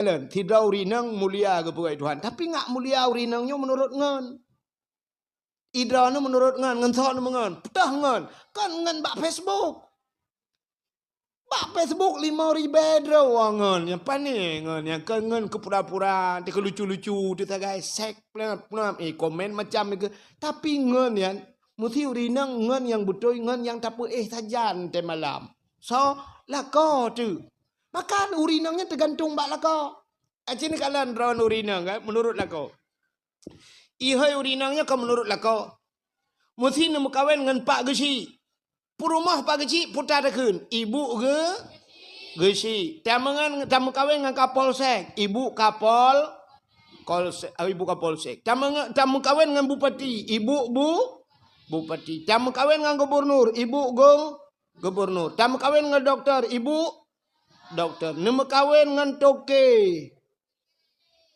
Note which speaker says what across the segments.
Speaker 1: Tidak urinang mulia ke pugai Tuhan. Tapi ngak mulia urinangnya menurut ngan. Idrana menurut ngan. Ngan soal ngan. Petah ngan. Kan ngan bak Facebook. Bak Facebook 5,000 ngan. Yang panik ngan. Yang kan ngan ke pura-pura. Dia ke lucu-lucu. Dia tak guys. Sek. Komen macam itu. Tapi ngan yang. Mesti urinang ngan yang betul. Ngan yang tak sajan te malam. So. Lako tu. Makan urinangnya tergantung bak lako. Acini kalian rawan urinang kan? Menurut lako. Ihai urinangnya kan menurut lako. Mesti nemu kawin dengan Pak Gesi. Purumah Pak Gesi putar dekun. Ibu Gesi. Tamu kawin dengan Kapolsek. Ibu Kapolsek. Tamu kawin dengan Bupati. Ibu Bupati. Tamu kawin dengan Gubernur. Ibu Gubernur. Tamu kawin dengan dokter. Ibu dokter. Nemu kawin dengan toke.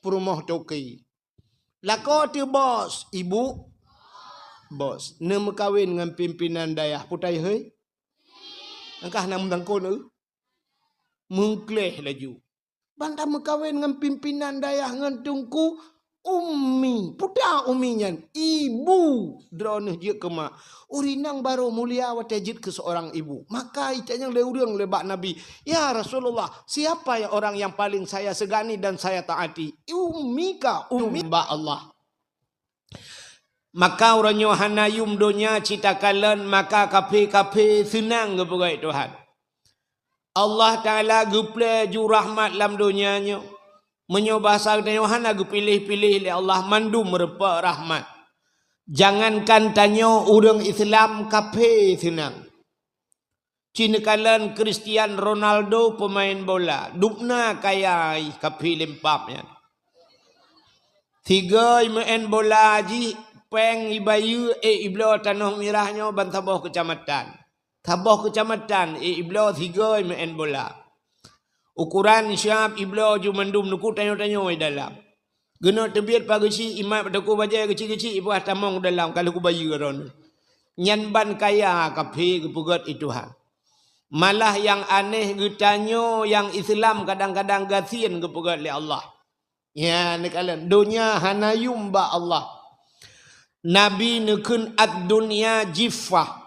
Speaker 1: Purumah toke. Lako tu bos. Ibu bos. Nemu kawin dengan pimpinan dayah. Putai hei. Angkah nak mengkon tu. Mengkleh laju. Bantah mengkawin dengan pimpinan dayah dengan tungku. Umi. Putar uminya. Ibu. Drone je ke mak. Urinang baru mulia watajid ke seorang ibu. Maka itanya leurang lebak Nabi. Ya Rasulullah. Siapa yang orang yang paling saya segani dan saya taati? Umi ka. Umi mbak Allah. Maka orangnya hanayum donya cita kalen. Maka kafe senang kepada Tuhan. Allah Ta'ala guple ju rahmat dalam dunianya. Menyobasa Yohan aku pilih-pilih oleh Allah mandu merepak rahmat. Jangankan tanya orang Islam kafe senang. Cina kalian Cristiano Ronaldo pemain bola. Dupna kaya kafe lempapnya. 3 main bola ji peng ibayu iblo tanah mirahnya bantabah kecamatan. Tabah kecamatan iblo 3 main bola. Ukuran siap iblo ju mendum nuku tanyo-tanyo dalam. Gena tebiat pagi si imat pada ku baca kecil-kecil ibu tamong dalam kalau ku bayi ron. Nyan ban kaya kafe kepugat itu hal. Malah yang aneh getanyo yang Islam kadang-kadang gasian kepugat oleh Allah. Ya ni kalian dunia hanayum ba Allah. Nabi nekun ad-dunya jiffah.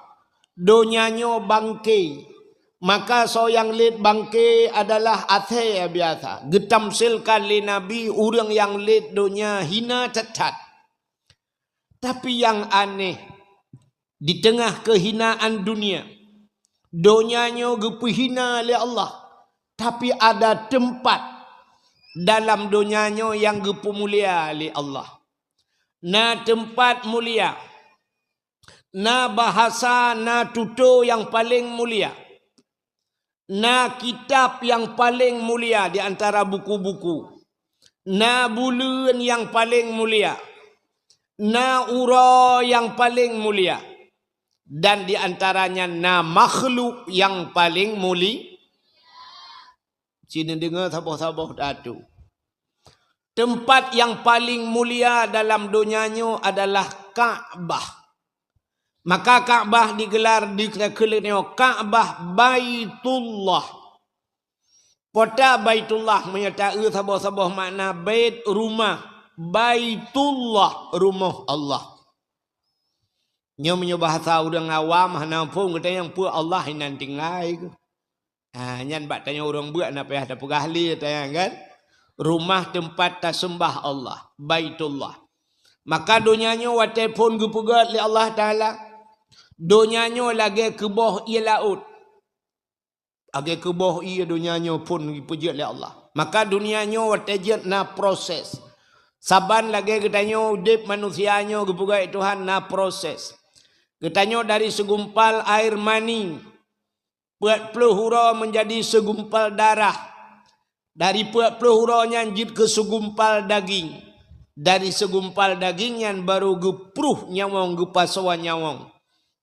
Speaker 1: Dunianyo bangke. Maka so yang lid bangke adalah athe biasa. Getamsilkan li Nabi orang yang lid dunia hina tetat. Tapi yang aneh di tengah kehinaan dunia, dunianya gepihina oleh Allah. Tapi ada tempat dalam dunianya yang gepemulia oleh Allah. Na tempat mulia, na bahasa, na tutur yang paling mulia. Na kitab yang paling mulia di antara buku-buku. Na bulan yang paling mulia. Na ura yang paling mulia. Dan di antaranya na makhluk yang paling mulia. Sini dengar sabah-sabah datu. Tempat yang paling mulia dalam dunianya adalah Ka'bah. Maka Ka'bah digelar di kelilingnya Ka'bah Baitullah. Kota Baitullah menyatakan sabah-sabah makna bait rumah. Baitullah rumah Allah. Nya bahasa orang awam hana pun kata yang pu Allah nan tinggai ke. Nyan bak tanya orang buat nak payah ada pegahli tanya kan. Rumah tempat tasembah Allah, Baitullah. Maka dunianya watai pun gupegat li Allah Taala. Dunianya lagi ke bawah ia laut. Lagi ke bawah ia dunianya pun dipuji oleh Allah. Maka dunianya watajat na proses. Saban lagi katanya udip manusianya kepugai Tuhan na proses. Katanya dari segumpal air mani. 40 hura menjadi segumpal darah. Dari 40 hura nyanjit ke segumpal daging. Dari segumpal daging yang baru gepruh nyawang gepasawan nyawang.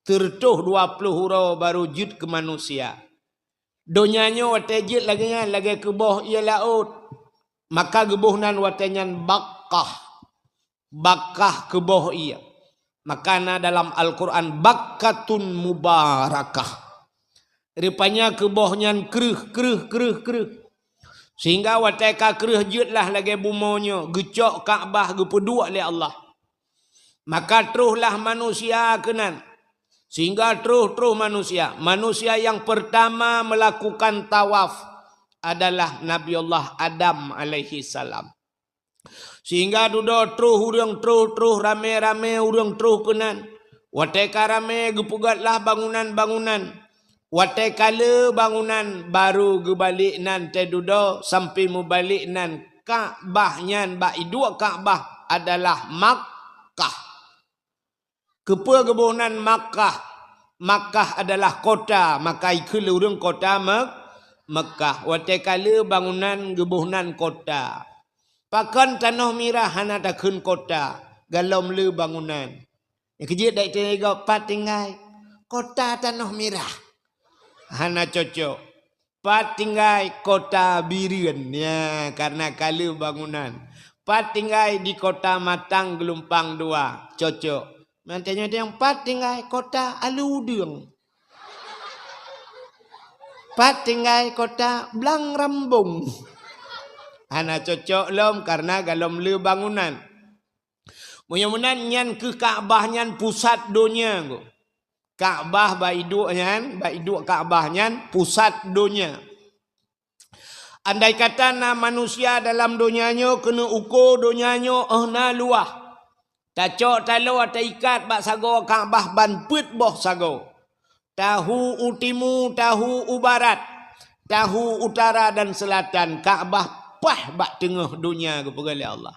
Speaker 1: Tertuh 20 hurau baru jid ke manusia. Donyanya watajid lagi ke bawah ia laut. Maka gebuhnan watanyan bakkah. Bakkah ke bawah ia. Maka dalam Al-Quran bakkatun mubarakah. Rupanya ke bawahnya kerih. Sehingga watai kakrih jutlah lagi bumonyo, gecok Kaabah gepedua oleh Allah. Maka teruslah manusia kenan. Sehingga terus manusia. Manusia yang pertama melakukan tawaf adalah Nabi Allah Adam alaihi salam. Sehingga duduk terus rame-rame urang terus kenan. Watai karame gepugatlah bangunan-bangunan. Watai kala bangunan baru gebalik nan te duduk sampai mubalik nan Kaabah nyan ba idua Kaabah adalah Makkah. Kepa gebunan Makkah. Makkah adalah kota, maka ikut urang kota Mekah. Watai kala bangunan gebunan kota. Pakan tanah mirah hana takun kota, galom le bangunan. Yang kejut dak tega pat tinggai kota tanah mirah. Hana cocok. Pat tinggai kota Birian ya karena kala bangunan. Pat tinggai di kota Matang Gelumpang 2 cocok. Nantinya dia yang pat tinggai kota Aludung. Pat tinggai kota Blang Rambung. Hana cocok lom karena galom le bangunan. Mudah-mudahan nyan ke Kaabah nyan pusat dunia go. Kaabah baiduk Kaabah nyan pusat dunia. Andai kata na manusia dalam dunianya kena ukur dunianya na luah. Tacok talo atau ikat bak sago Kaabah ban put boh sago. Tahu utimu, tahu ubarat, tahu utara dan selatan. Kaabah pah bak tengah dunia kepada Allah.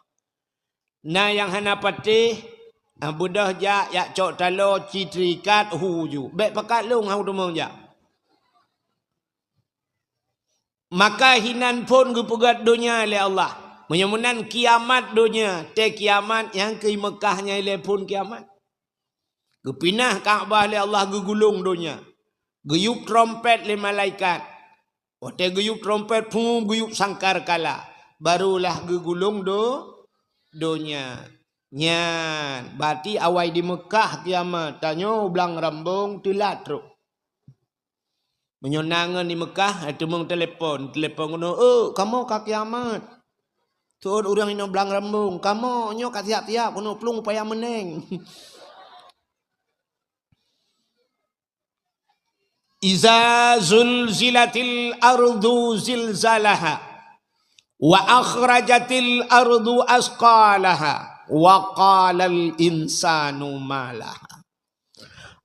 Speaker 1: Nah yang hana patih budah jak yak cok talo citrikat huju. Baik pakat long hau demong jak. Maka hinan pun kepada dunia oleh Allah. Menyemunan kiamat dunia. Te kiamat yang ke Mekahnya oleh pun kiamat. Kepinah Kaabah oleh Allah gegulung dunia. Geyup trompet le malaikat. Waktu geyup trompet pun geyup sangkar kala. Barulah gegulung dunia. Nyan. Berarti awai di Mekah kiamat. Tanya Blang Rambung telat teruk. Menyonangan di Mekah. Temung telefon. Telefon kena. Kamu ke kiamat. Tuan orang ini Blang Rambung. Kamu nyok kat tiap-tiap. Kena pelung upaya meneng. Iza zulzilatil ardu zilzalaha wa akhrajatil ardu asqalaha wa qalal insanu malaha.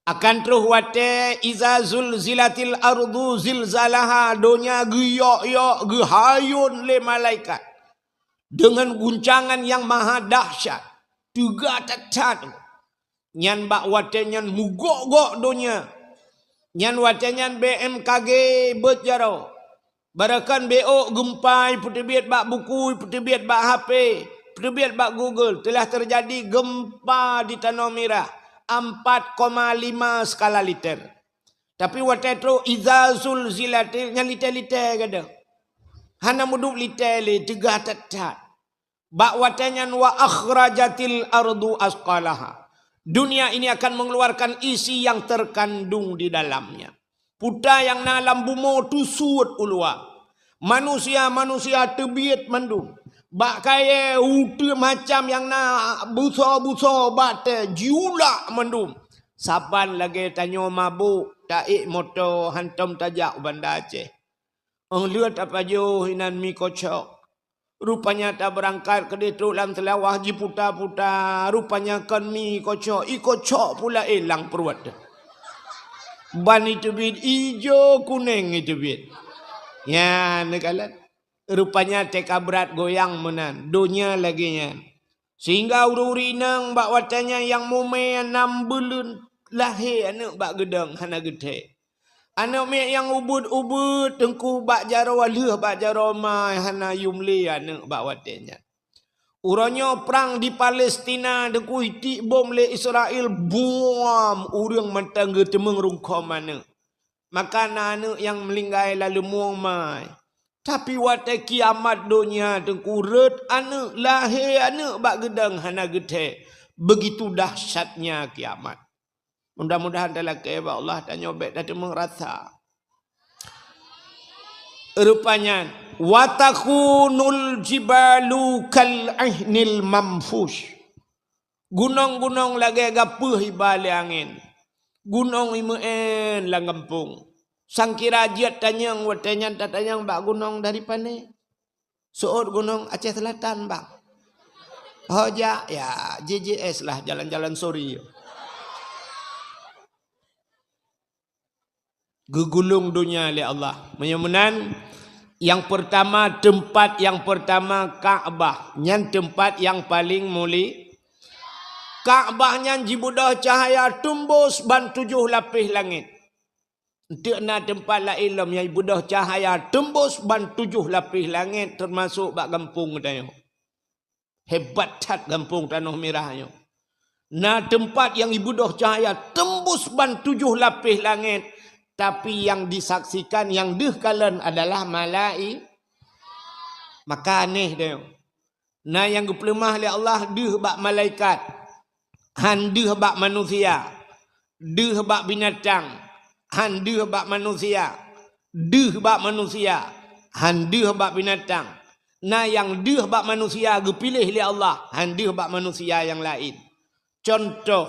Speaker 1: Akan terus wate iza zulzilatil ardu zilzalaha dunia geyok-yok gehayun le malaikat dengan guncangan yang maha dahsyat. Tiga tetat nyan bak wate nyan mugok-gok dunia. Nyan wacanyan BMKG berjaro. Barakan BO gempai peterbit bak buku, peterbit bak HP, peterbit bak Google. Telah terjadi gempa di Tanah Merah. 4,5 skala liter. Tapi watetro izazul zilatil nyan liter-liter kada. Hana muduk liter le tegah tetat. Bak watanyan wa akhrajatil ardu asqalaha. Dunia ini akan mengeluarkan isi yang terkandung di dalamnya. Puta yang nalam bumo tusut ulua. Manusia tebiat mandung. Bak kaya uta macam yang na buso-buso bate jiula mandung. Saban lagi tanyo mabuk. Taik moto hantam tajak Banda Aceh. Lihat apa jo hinan mi kocok. Rupanya tak berangkat ke dia dalam telawah ji puta-puta. Rupanya kan mi kocok. Kocok pula elang perut. Ban itu bit hijau kuning itu bit. Ya nekalan. Rupanya teka berat goyang menan. Dunia lagi nya. Sehingga uri-uri nang bak watanya yang mume 6 bulan. Lahir anak bak gedang hana gede. Anak mek yang ubud-ubud tengku bak jaro waluh bak jaro mai hana yumli anak bak watenya. Uranya perang di Palestina tengku itik bom le Israel buam urang mentangga temeng rungkom mana. Maka anak yang melinggai lalu muang mai. Tapi watai kiamat dunia tengku red anak lahir anak bak gedang hana gede. Begitu dahsyatnya kiamat. Mudah-mudahan dalam kehebat Allah dan nyobek dan merasa. Rupanya wa takunul jibalu kal ahnil mamfush. Gunung-gunung lagi gapuh ibali angin. Gunung imuen lang kampung. Sangkira jiat tanyang watanyang tatanyang bak gunung dari pane. Suut gunung Aceh Selatan bang. Hoja ya JJS lah jalan-jalan sori. Gegulung dunia oleh Allah. Menyemenan yang pertama tempat yang pertama Kaabah. Yang tempat yang paling mulia. Kaabah yang jibudah cahaya tembus ban 7 lapis langit. Untuk na tempat la ilm yang ibudah cahaya tembus ban 7 lapis langit termasuk bak kampung tayo. Hebat tat kampung Tanah Merahnya. Na tempat yang ibudah cahaya tembus ban 7 lapis langit tapi yang disaksikan yang deh kalen adalah maka aneh tayo. Na yang gepelemah oleh Allah deh bak malaikat, han deh bak manusia, deh bak binatang. Han deh bak manusia, deh bak manusia, han deh bak binatang. Nah yang deh bak manusia gepilih oleh Allah, han deh bak manusia yang lain. Contoh,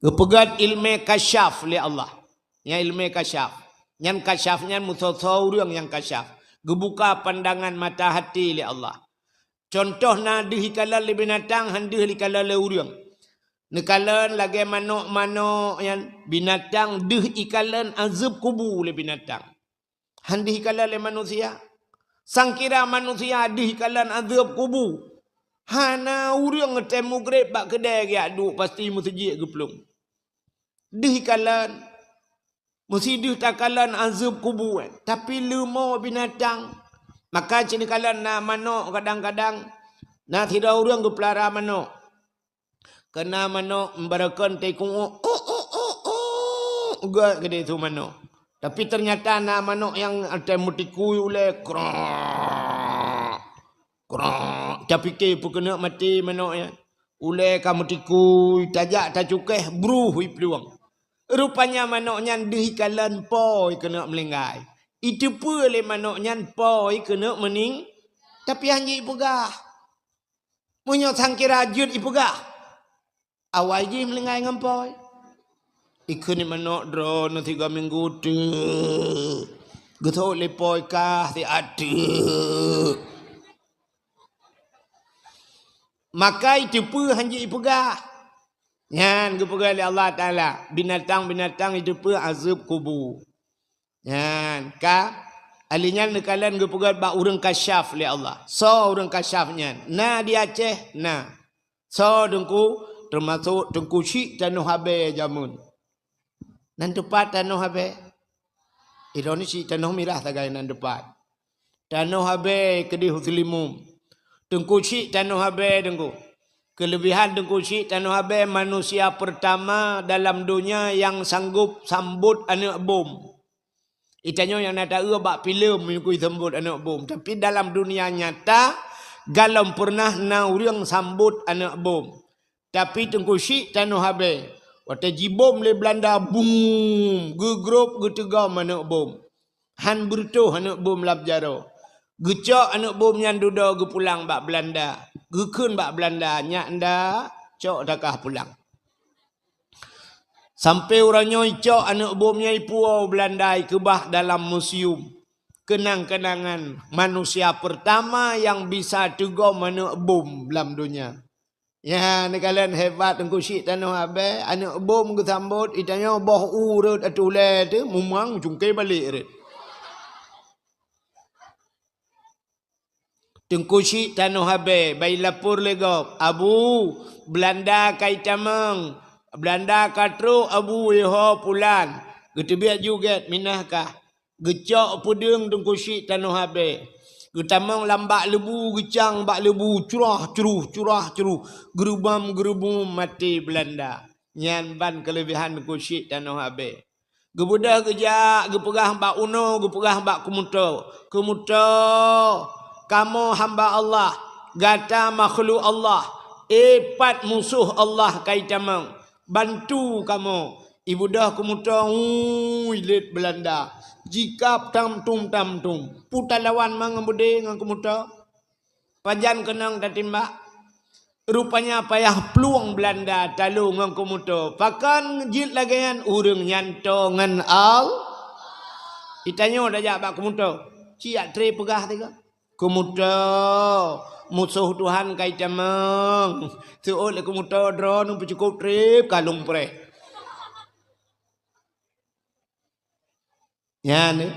Speaker 1: gepegat ilmu kasyaf oleh Allah. Yang ilmu kasyaf. Yang kasyafnya mutasawur yang kasyaf. Gebuka pandangan mata hati oleh Allah. Contoh na deh kalal le binatang, han deh kalal le urang. Nekalan lagi manuk-manuk yang binatang deh ikalan azab kubu le binatang. Handih ikalan le manusia. Sangkira manusia deh ikalan azab kubu. Hana urang temu grep bak kedai dia duk pasti musjid geplung. Deh ikalan mesti deh takalan azab kubu tapi lemo binatang. Maka cinikalan na manuk kadang-kadang na tidak urang gepelihara manuk. Kena manuk membarakan tekung gak gede tu manuk. Tapi ternyata na manuk yang ada mutiku oleh tapi ke kena mati manuk ya. Oleh kamu tiku tajak tak cukeh bruh peluang. Rupanya manuknya deh kalan poi kena melinggai. Itu pun le manuknya poi kena mening. Tapi hanya ipugah. Punya sangkira jud ipugah. Awal je melinggai ngampoi. Ikan ni manok drone 3 minggu tu. Getok lepoi kah si ada. Maka itu pun hanya ipegah. Yan gepegah oleh Allah Taala. Binatang-binatang itu pun azab kubur. Yan ka alinya nekalan gepegah bak urang kasyaf oleh Allah. So urang kasyafnya. Na di Aceh na. So dengku termasuk Tengku Syik Tanah Habis jamun. Nan tepat Tanah Habis. Indonesia Tanah Merah tagai nan depan. Tanah Habis kedih Muslimum. Tengku Syik Tanah Habis dengku. Kelebihan Tengku Syik Tanah Habis manusia pertama dalam dunia yang sanggup sambut anak bom. Itanya yang nak tahu bak filem mengikut sambut anak bom. Tapi dalam dunia nyata galam pernah na urang sambut anak bom. Tapi Tengku Syik Tanah Habis. Waktu jibom le Belanda boom. Gegrup getegam anak bom. Han bertuh anak bom labjaro. Gecok anak bom yang duda gepulang bak Belanda. Gekun bak Belanda. Nyak anda cok dakah pulang. Sampai orangnya cok anak bomnya ipuau Belanda kebah dalam museum. Kenang-kenangan manusia pertama yang bisa tegam anak bom dalam dunia. Ya, ni kalian hebat Tengku Syik Tanah Habis. Anak bom ke sambut. Itanya boh urut atulai tu. Memang cungkai balik urut. Tengku Syik Tanah Habis. Bayi lapor legok. Abu, Belanda kai camang. Belanda katru abu yeho pulan. Getebiak juga minahkah. Gecok pudung Tengku Syik Tanah Habis. Getamang lambak lebu gecang bak lebu curah ceruh gerubam mati Belanda. Nyan ban kelebihan Tengku Syik Tanah Habis. Gebudah gejak gepegah bak uno gepegah bak kemuto kamu hamba Allah gata makhluk Allah epat musuh Allah kai tamang bantu kamu Ibu dah kemudian ilit Belanda. Jika tam tum. Putalawan mangambudi ngang kemudian. Pajan kenang tatimbak. Rupanya payah peluang Belanda talu ngang kemudian. Pakan jit lagian urang nyanto ngan al. Ditanya dah jawab kemudian. Ciak tre pegah tiga. Kemudian. Musuh Tuhan kai camang. Tuol kemudian drone cukup trip kalung pre. Ya ni.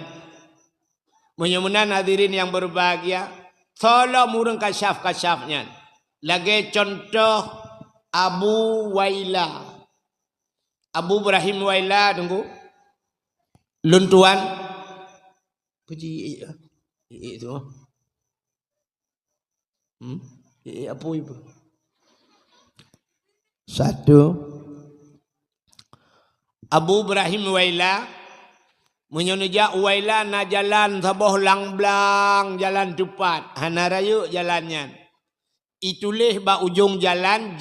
Speaker 1: Mudah-mudahan hadirin yang berbahagia. Tolong murung kasyaf-kasyafnya. Lagi contoh Abu Waila. Abu Ibrahim Waila tunggu. Luntuan. Puji itu. Apa itu? Satu. Abu Ibrahim Waila. Menyonejak Waila na jalan saboh lang-blang jalan cepat. Hana rayu jalannya. Itulah ba ujung jalan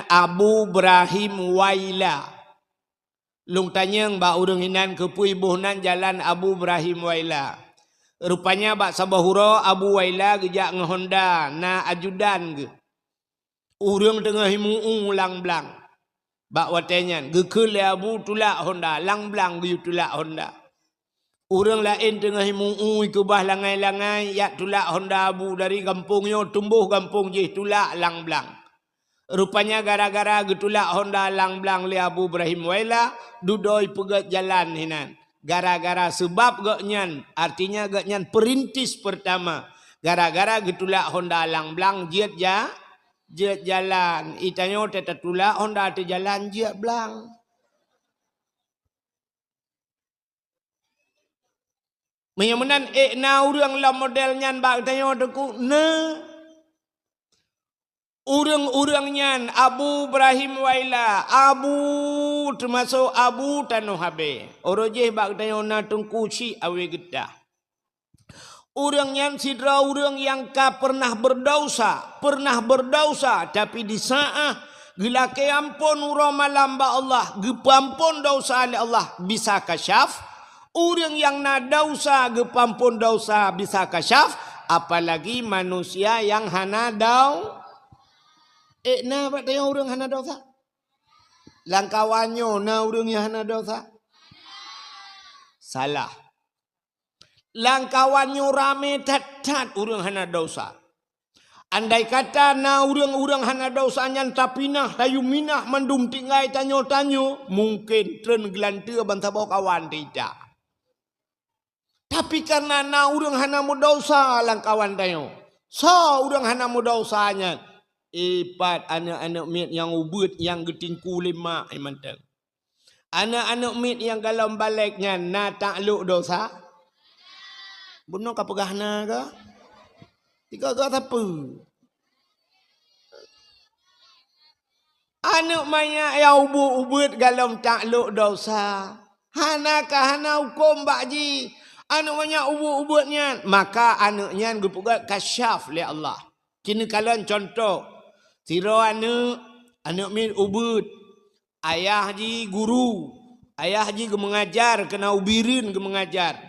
Speaker 1: Abu Ibrahim Waila. Lung tanyang ba urang hinan kepui buhnan jalan Abu Ibrahim Waila. Rupanya ba sabahuro Abu Waila gejak ngehonda na ajudan ge. Urang tengah himuung lang-blang. Ba watenyan gekeul Abu tulak Honda lang-blang ge tulak Honda. Orang lain tengah mungui ke bah langai-langai ya tulak Honda Abu dari kampungnya tumbuh kampung je tulak lang-blang. Rupanya gara-gara getulak Honda lang-blang le Abu Ibrahim Waila dudoi pegat jalan hinan. Gara-gara sebab gaknyan artinya gaknyan perintis pertama. Gara-gara getulak Honda lang-blang jiat jalan. Itanya teta tulak Honda te jalan jiat blang. Menyamanan na urang lah modelnya bak tanya deku na urang nyan Abu Ibrahim Waila Abu termasuk Abu Tanu Habe orojeh bak tanya na tengku si awe gedah urang nyan sidra urang yang ka pernah berdosa tapi di saat gelake ampun ura malam ba Allah gepampun dosa oleh Allah bisa kasyaf. Orang yang na dosa gepampun dosa bisa kasyaf. Apalagi manusia yang hana na bak tanya orang hana dosa. Langkawannya na orang yang hana dosa. Salah. Langkawannya rame tat orang hana dosa. Andai kata na orang-orang hana dosa nyan tapi nah tayu minah mandum tinggai tanyo-tanyo. Mungkin tren gelantir bantah bawa kawan tidak. Tapi karena na urang hana mudosa lang kawan tayo. So urang hana mudosanya. Ipat anak-anak mit yang ubud yang getingku lima manteng. Anak-anak mit yang galau baliknya na takluk dosa. Bunuh ka pegahna ka? Tiga ka apa? Anak maya yang ubud galau takluk dosa. Hana ka hana hukum bakji. Anak banyak ubud-ubudnya. Maka anaknya gepugat kasyaf oleh Allah. Kini kalian contoh. Tiro anak min ubud. Ayah ji guru. Ayah ji mengajar. Kena ubirin ke mengajar.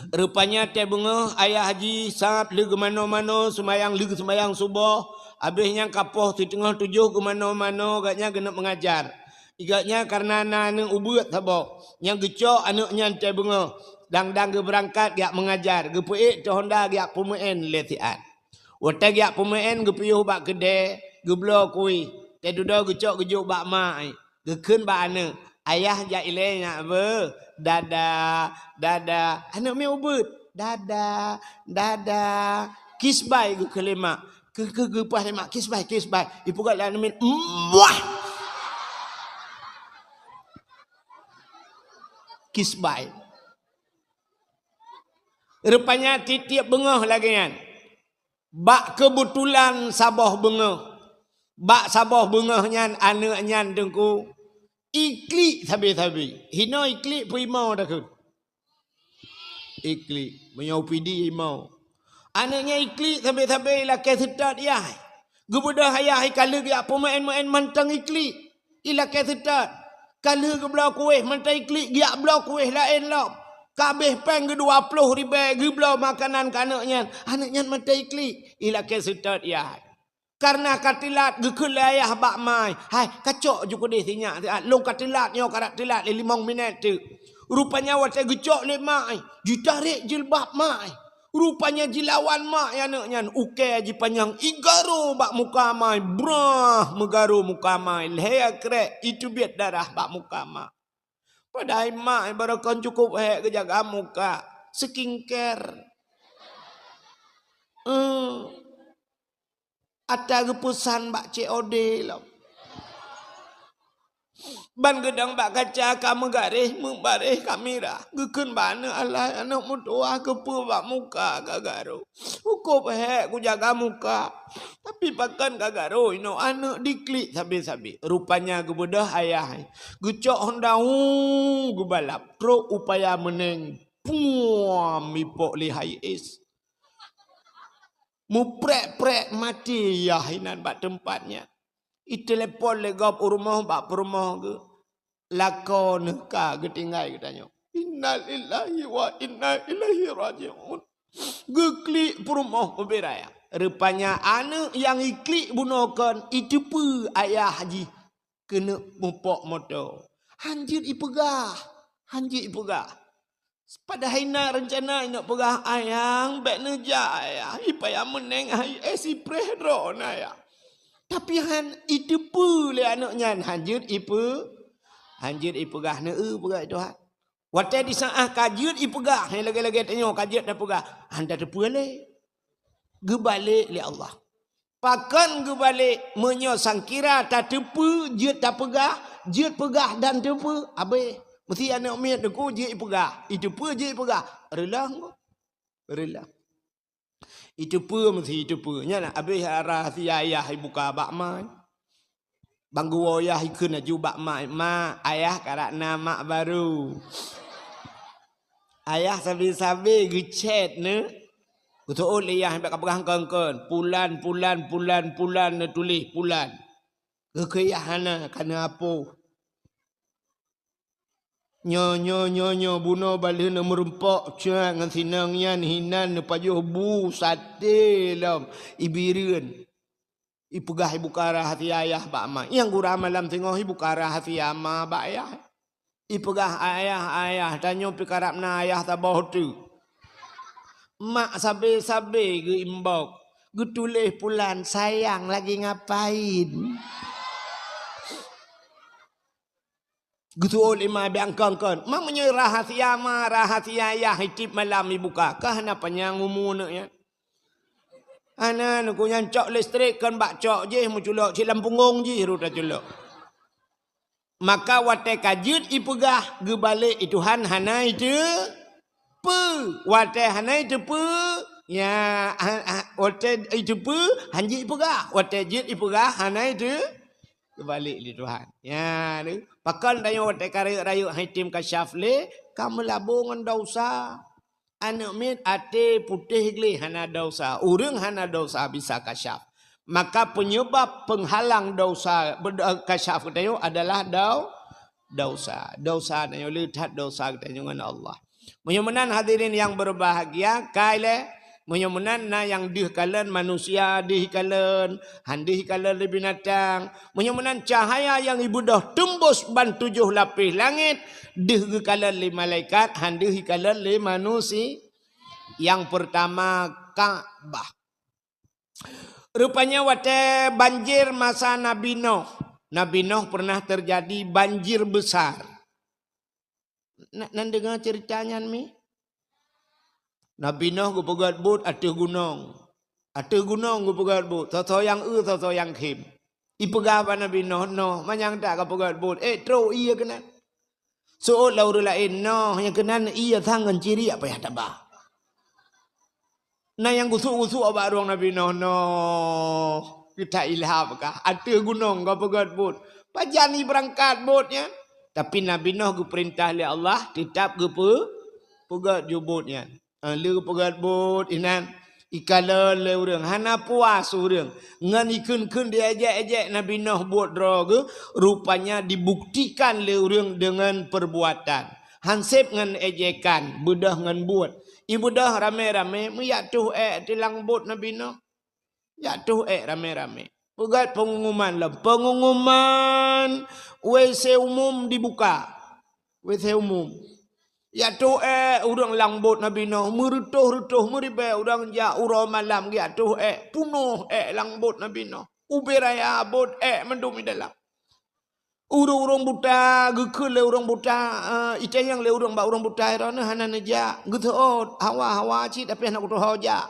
Speaker 1: Rupanya te bengah ayah ji sangat le ke mana-mana. Semayang subuh. Habisnya kapoh di tengah 7 ke mana-mana. Agaknya kena mengajar. Igaknya karena anak ubud sabok. Yang gecok anaknya te bengah. Dang-dang ke berangkat giak mengajar. Gepuik tu Honda giak pemain letian. Wata giak pemain gepuyuh bak kedai. Geblo kui. Te duduk gecok gejuk bak mak. Gekun bak anak. Ayah jak ilainya apa? Dada. Anak mi ubud. Dada. Kisbai ke kelima. Kepah lima. Kisbai. Ipukat lah anak mi. Muah. Kisbai. Rupanya titiap bengah lagi kan. Bak kebetulan sabah bengah. Bak sabah bengahnya anaknya dengku. Iklik sabi-sabi. Hina iklik pun imau dah ke. Iklik. Menyau pidi imau. Anaknya iklik sabi-sabi lah kesetat ya. Gebudah ayah kala dia pemain-main mantang iklik. Ila kesetat. Kalau ke belah kuih mentai klik giak belah kuih lain lah. Kabeh peng ke 20 ribu ge belah makanan kanaknya. Anaknya mentai klik ila ke setat ya. Karena katilat gekelayah bak mai. Hai kacok juga deh tinyak. Long katilat nyo karat tilat 5 minit tu. Rupanya watai gecok le mai. Ditarik jilbab mai. Rupanya jilawan mak ya anaknya. Uke ji panjang igaro bak muka mai. Brah megaru muka mai. Leher krek itu biat darah bak muka mak. Padahal mak barakon cukup hek kejaga muka. Skincare. Ada kepusan bak COD lah. Ban gedang bak kaca kamu garih membarih kamera. Gekun bana Allah anak mutua kepu bak muka kagaro. Hukup hek ku jaga muka. Tapi pakan kagaro ino anak diklik sabi-sabi. Rupanya kebedah ayah. Gecok honda gebalap. Pro upaya meneng. Puam mipok lihai es. Muprek-prek mati yahinan bak tempatnya. Itelepon legap rumah bak rumah ke. Lakon ka ketinggai katanya. Innalillahi wa inna ilaihi raji'un. Geklik rumah beraya. Rupanya anak yang iklik bunuhkan itu pu ayah haji kena mupok motor. Hanjir ipegah. Hanjir ipegah. Pada hina rencana nak pegah ayang bek neja ayah. Ipaya meneng ai esi prehro na ya. Tapi han itu pu le anaknya hanjir ipu. Hanjir ipegah ne pegah Tuhan. Watai di saah kajut ipegah. Hai lagi-lagi tanya kajut dah pegah. Anda tepu le. Gebalik le Allah. Pakan gebalik menyosang kira tak tepu jut tak pegah. Jut pegah dan tepu. Abe. Mesti anak miat deku jut ipegah. Itu pu jut ipegah. Rela ko. Rela. Itu pu mesti itu pu. Nya nak abe rahsia ayah buka bak mai. Banggu ayah ikut nak jubak mak. Mak, ayah karak nama baru. Ayah sabi-sabi gecet ne. Betul ayah yang berang kengken. Pulan ne tulis pulan. Kekayahana kana apa? Nyo buno balik ne merempak cak ngan sinang yan hinan ne pajuh bu sate lam ibireun. Ipegah ibu kara hati ayah bak ma. Yang gura malam tengok ibu kara hati ama bak ayah. Ipegah ayah tanya pikarap na ayah tabah tu. Mak sabe-sabe ge imbok. Getulih pulan sayang lagi ngapain? Gitu oleh ma biangkangkan. Mak menyerah hati ama rahasia ayah hitip malam ibu kah na panjang umur ya. Ana nak kunyan cok listrik kan bak cok je muculok cilam punggung je ruta culok. Maka watai kajut ipegah gebalik itu hana itu pe watai hana itu pe ya watai itu pe hanji ipegah watai jut ipegah hana itu gebalik di Tuhan. Ya ni pakan dayo watai rayu hitim kasyafle kamu labungan dosa. Anak mit ate putih geli hana dosa. Urang hana dosa bisa kasyaf. Maka penyebab penghalang dosa kasyaf kita adalah dosa. Dosa dan lihat dosa kita dengan Allah. Mudah-mudahan hadirin yang berbahagia kaile mudah-mudahan na yang dihkalan manusia dihkalan handihkalan binatang. Mudah-mudahan cahaya yang ibu dah tembus ban 7 lapis langit dihkalan li malaikat handihkalan li manusia. Yang pertama Ka'bah. Rupanya waktu banjir masa Nabi Nuh. Nabi Nuh pernah terjadi banjir besar. Nak dengar ceritanya mi? Nabi Nuh gupegat but atas gunung. Atas gunung gupegat but. Toto yang toto yang kim. Ipegah apa Nabi Nuh? Nuh manyang tak gupegat but. Tro iya kena. So lauru lain Nuh yang kena iya tangan ciri apa ya tabah. Nah yang gusuk-gusuk abang ruang Nabi Nuh. Kita ilham kah? Atas gunung gupegat but. Pajani berangkat butnya. Tapi Nabi Nuh perintah oleh Allah tetap pegat jubutnya. Lu pegat but inan Ikala le urang hana puas urang ngan ikun dia ejek Nabi Nuh buat droga rupanya dibuktikan le urang dengan perbuatan hansip ngan ejekan budah ngan buat ibudah rame-rame meyatuh tilang bot Nabi Nuh jatuh rame-rame pegat pengumuman lah pengumuman WC umum dibuka WC umum ya tu urang langbot Nabi Nuh merutuh-rutuh meribe urang ja uro malam ya tu punuh langbot Nabi Nuh uberaya bot mendum di dalam urang buta gekul le urang buta itayang le urang ba urang buta rana hanan ja gutot hawa ci tapi anak tu hoja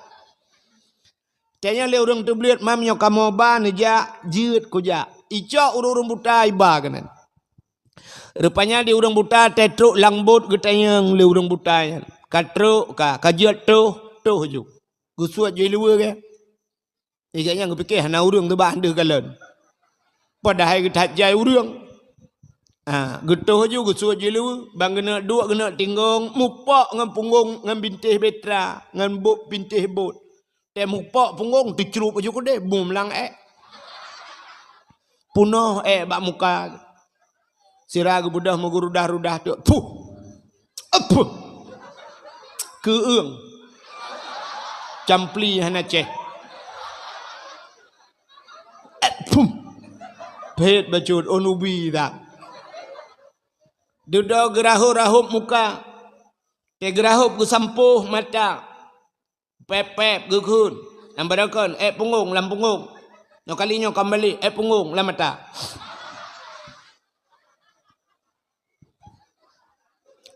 Speaker 1: tayang le urang tu bliat mam nyo kamoba ja jeut ko ja ico urang buta iba kanan. Rupanya di urang buta tetruk langbut getayang le urang buta yan. Katruk kajet tu ju. Gusuat je luar ke. Igaknya ngepikir hana urang tu bah ande kalen. Padahal getat jai urang. Getuh ju gusuat je luar. Bang kena duk kena tinggong mupak ngan punggung ngan bintih betra ngan bot bintih bot. Te mupak punggung dicerup ju ko de bum lang Punoh bak muka. Siraga budah mugurudah-rudah tu. Puh. Apa? Keung. Campli hana ceh. Puh. Pet bacut onubi tak. Duda gerahup-rahup muka. Ke gerahup ke sampuh mata. Pep-pep gekun. Ambarakan punggung lam punggung. No kalinya kembali punggung lam mata.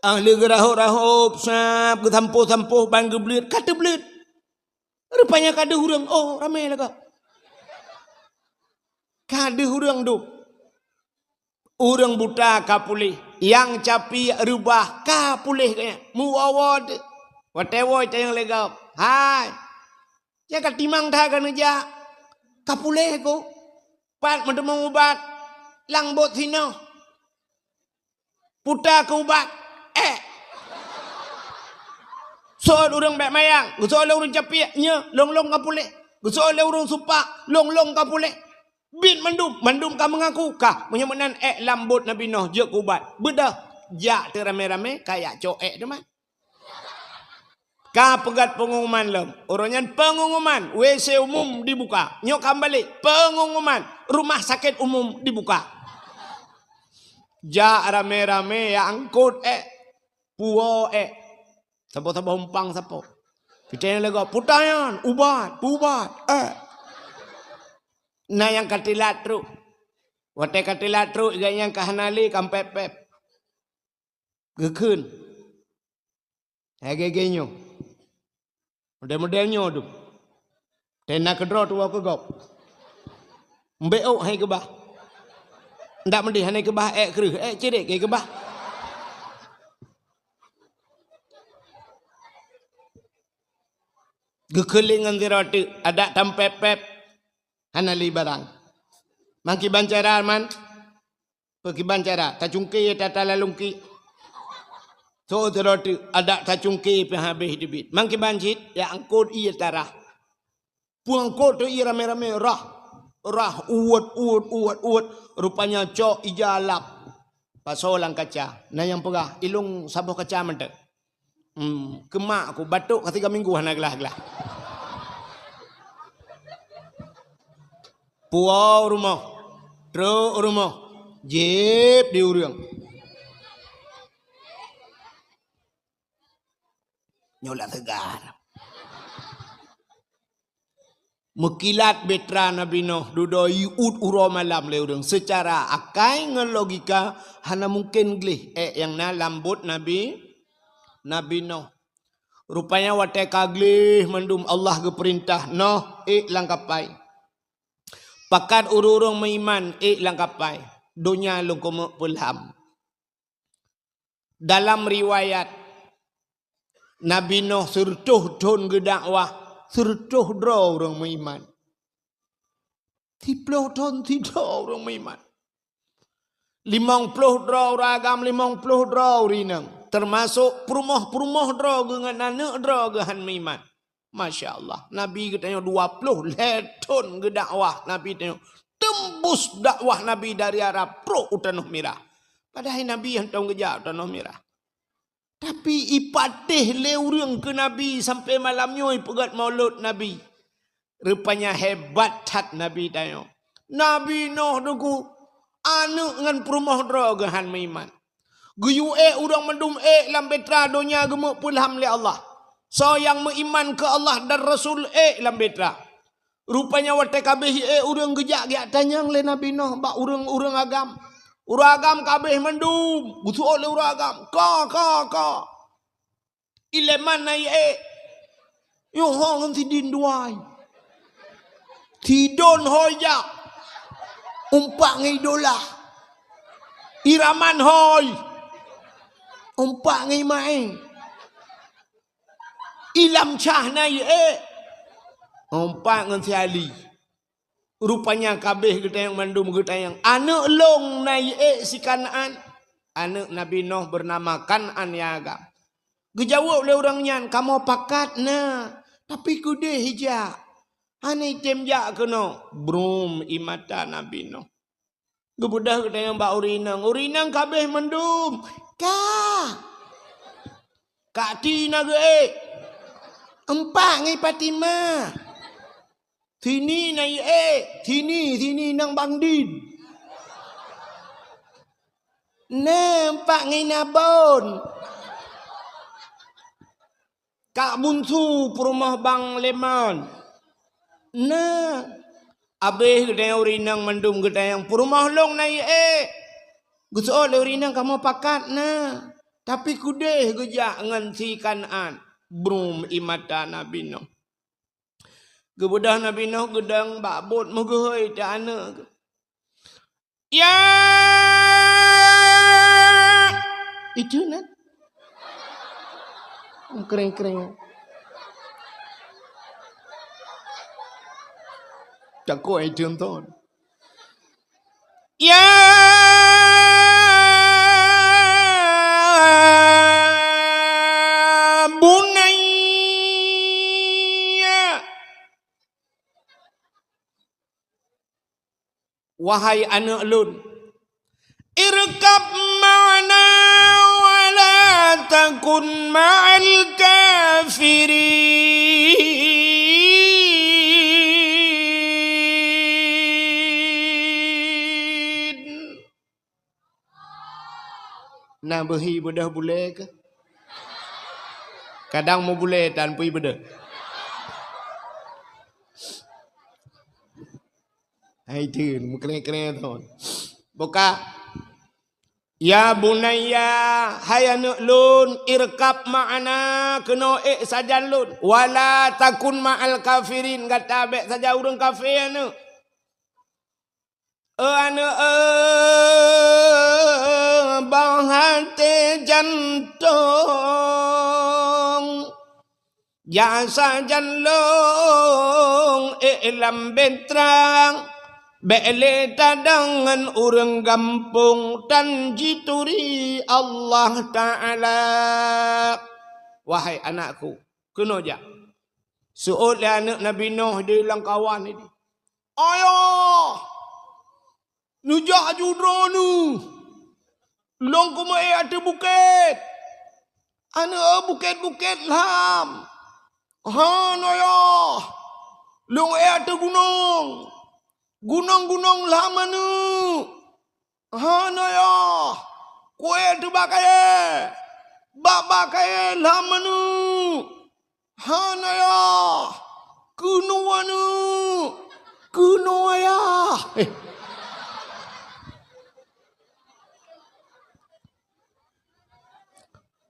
Speaker 1: Ahli gerahup-rahup sap ke sampuh-sampuh ban ke belit kata belit. Rupanya kada hurang. Oh ramai lah kak. Kada hurang tu. Urang buta kapulih. Yang capi rubah kapulih kaya. Muawad. Whatever itu yang legal. Hai. Jangan timang dah kan aja. Kapulih ko. Pat mendemang ubat. Langbot sino. Puta ke ubat. Soal orang baik mayang, soal orang capiaknya, long-long kapuleh. Soal orang supak, long-long kapuleh. Bin mandum ka mengaku kah menyamanan lambut Nabi Nuh je kubat. Bedah jak terame-rame kayak coek tu mah. Ka pegat pengumuman lem. Orangnya pengumuman WC umum dibuka. Nyok kembali pengumuman rumah sakit umum dibuka. Jak rame-rame ya angkut puo Sapo-sapo umpang sapo. Kita yang lega putayan, ubat. Nah yang katilat tru. Wate katilat tru yang kahanali kampep-pep. Gekun. Hege-genyo. Model-modelnya tu. Tena kedro tu aku gop. Mbeo hai kebah. Ndak mendih hanai kebah kerih cedek ke kebah. Gekelingan diroti ada tampep-pep hanali barang. Mangki bancara man. Pergi bancara tacungki tata lalungki. So diroti ada tacungki pe habis dibit. Mangki banjit ya angkut iya tarah. Puang kot tu iya rame-rame rah uat. Rupanya cok ijalap. Pasolang kaca. Nah yang pegah ilung sabuh kaca mentek. Kemak aku batuk ke 3 minggu hana gelah. Puau rumah. Truk rumah. Jep di urang. Nyolak tegar. Mekilat betra Nabi Nuh dudoi ut uro malam le urang secara akai ngelogika hana mungkin glih yang na lambut Nabi Nuh. Rupanya wate kaglih mendum Allah ke perintah Nuh langkapai. Pakat urung meiman langkapai. Dunia lungkum pelham. Dalam riwayat Nabi Nuh sertuh don ke dakwah, sertuh draw orang meiman. Tiploh don tidak orang meiman. 50 draw ragam 50 draw rinang. Termasuk perumah draw dengan anak draw gahan meiman. Masya Allah. Nabi katanya 20 leton ke dakwah. Nabi tanya tembus dakwah Nabi dari Arab pro Tanah Merah. Padahal Nabi yang tahu kerja Tanah Merah. Tapi ipatih le urang ke Nabi sampai malamnya ipegat maulud Nabi. Rupanya hebat hat Nabi tanya. Nabi noh duku anak ngan perumah drogahan meiman. Guyu urang mendum lam betra donya gemuk pulham li Allah. So yang meiman ke Allah dan Rasul lam betra. Rupanya wate kabeh urang gejak giat tanyang le Nabi noh ba urang agam. Urang agam kabeh mendum. Gutu oleh urang agam. Ka. Ileman nai yo hong tidin duai. Tidon hoya. Umpak ngai dolah. Iraman hoy. Umpak ngai main. Ilam cah nai umpak ngan siali. Rupanya kabeh kita yang mandum kita yang anak long nai si Kanaan. Anak Nabi Nuh bernama Kanaan ya agam. Gejawab oleh orangnya, kamu pakat na. Tapi kude hijak. Aneh temjak kena. Brum imata Nabi Nuh. Gebudah kita yang mbak urinang. Urinang kabeh mendum. Kak Tina ge. Empat ngai Fatimah. Tini nai Tini nang Bang Din. Empat ngai Nabon. Kak Bunsu perumah Bang Lemon. Abeh kita urinang mendum kita yang perumah long nai Gus le urinang kamu pakat tapi kudeh gejak ngan si Kanaan. Brum imata Nabi Nuh. Gebudah Nabi Nuh gedang babut megehoi ta anak. Ya itu nak kering-kering. Tak kau itu tuan. Ya bunayya. Wahai anak lun. Irkab ma'ana wa la takun ma'al kafirin. Nah behi bedah boleh ke? Kadang mau boleh tanpa bedah. Hai tin, keren-keren tuan. Buka. Ya bunayya, hai anak lun, irkab ma'ana, kena sajan lun. Wala takun ma'al kafirin, kata abek saja urang kafir anak. Anak bang hati jantung. Jasa janlong ilam bentrang. Bele tadangan urang gampung dan jituri Allah Ta'ala. Wahai anakku, kena jak. Su'ud anak Nabi Nuh dia hilang kawan ini. Ayah, nujak judra nu. Long kumai ada bukit. Anak bukit-bukit lam. Ayah, long ada gunung. Gunung-gunung lama nu. Ya. Kue tu bakai. Bakai lama nu. Ya. Kunua nu. Kunua ya.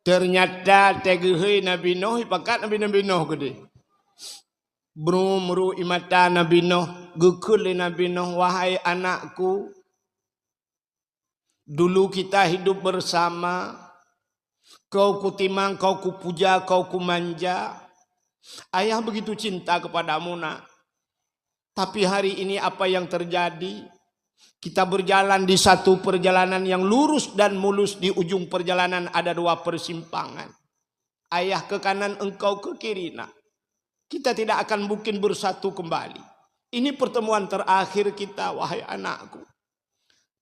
Speaker 1: Ternyata teguhi Nabi Nuh. Pakat Nabi Nuh gede. Brum imata Nabi Nuh. Gukul Nabi Nuh, wahai anakku, dulu kita hidup bersama, kau kutimang, kau kupuja, kau kumanja. Ayah begitu cinta kepadamu nak. Tapi hari ini apa yang terjadi? Kita berjalan di satu perjalanan yang lurus dan mulus. Di ujung perjalanan ada dua persimpangan. Ayah ke kanan, engkau ke kiri nak. kita tidak akan mungkin bersatu kembali. Ini pertemuan terakhir kita, wahai anakku.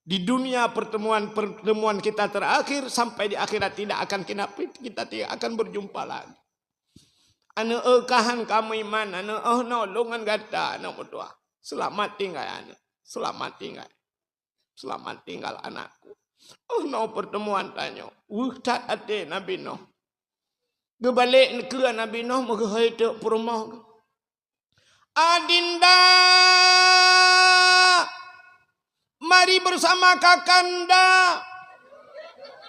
Speaker 1: Di dunia pertemuan kita terakhir, sampai di akhirat kita tidak akan berjumpa lagi. Anu kahan kamu iman, anu nolongan gata, anu berdoa. Selamat tinggal anak, selamat tinggal. Selamat tinggal anakku. No pertemuan tanya. Tak ada Nabi Nuh. Gebalik ke Nabi Nuh menghadap rumah. Adinda, mari bersama kakanda.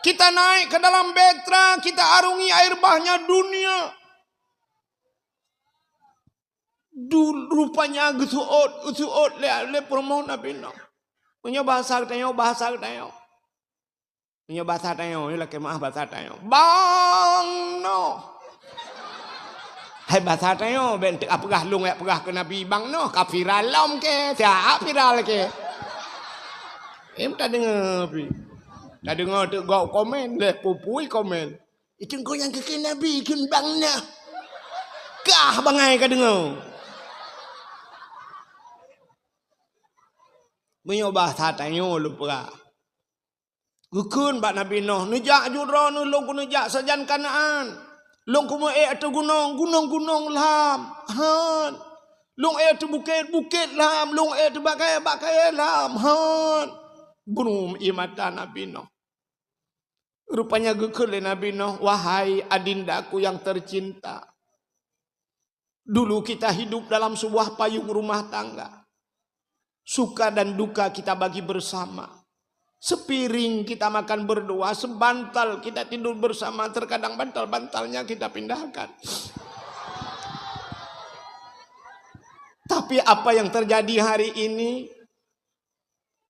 Speaker 1: Kita naik ke dalam betra, kita arungi air bahnya dunia. Rupanya gusuot le rumah Nabi Nuh. Punya bahasa tanya. Punya bahasa tayo, yun laki maaf bahasa tayo. Bang no. Hai bahasa tayo, bentik apakah lu ngak pegah ke Nabi bang no, ka viral lom ke, siap viral ke. Tak dengar pi. Tak dengar tu gau komen deh, pupui komen. Itu kau yang ke Nabi, ikun bang no. Kah bangai ka dengar. Punya bahasa tayo lupa. Gukun bak Nabi Nuh, nejak jura nu long ku nejak sajan Kanaan. Long ku mae atu gunung lam. Han. Long atu bukit lam, long atu bakai lam. Han. Bunum imata Nabi Nuh. Rupanya gukun le Nabi Nuh, wahai adindaku yang tercinta. Dulu kita hidup dalam sebuah payung rumah tangga. Suka dan duka kita bagi bersama. Sepiring kita makan berdua, sebantal kita tidur bersama, terkadang bantal-bantalnya kita pindahkan. Tapi apa yang terjadi hari ini?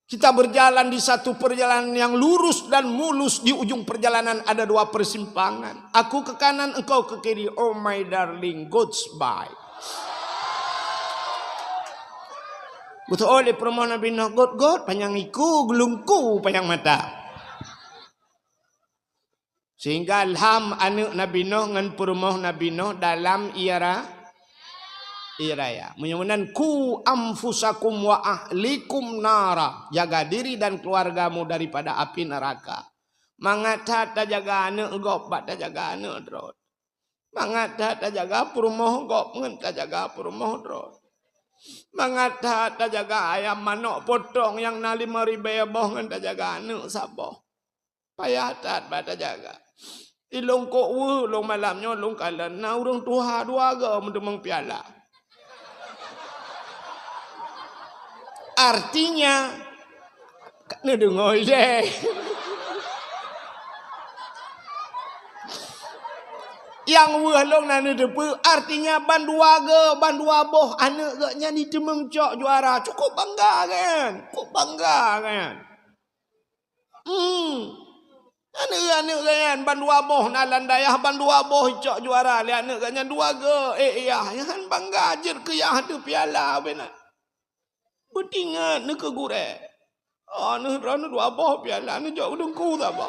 Speaker 1: Kita berjalan di satu perjalanan yang lurus dan mulus. Di ujung perjalanan ada dua persimpangan. Aku ke kanan, engkau ke kiri. Oh my darling, goodbye. Betul oleh permohonan Nabi Nuh, God, panyangiku, gelungku, panyang mata. Sehingga ilham anak Nabi Nuh dengan permohonan Nabi Nuh dalam iraya. Menyebutkan ku anfusakum wa ahlikum nara. Jaga diri dan keluargamu daripada api neraka. Mangat tak jaga anak, gop tak jaga anak drot. Mangat tak jaga permohonan, gop tak jaga permohonan drot. Mangata tak jaga ayam manok potong yang na 5,000 boh ngan tak jaga anu saboh. Payah tak bata jaga. Ilong ko long malamnya long kalan na urang tuha dua ga mendemang piala. Artinya ne dengoy deh. Yang wehlong nana depu artinya bandua boh anak gaknya ni temeng cok juara cukup bangga kan anak kan bandua boh nalan dayah bandua boh cok juara le anak gaknya dua yang bangga jer ke yang ada piala benar betingan ne ke gure ne rana dua boh piala ne jok dengku tak bah.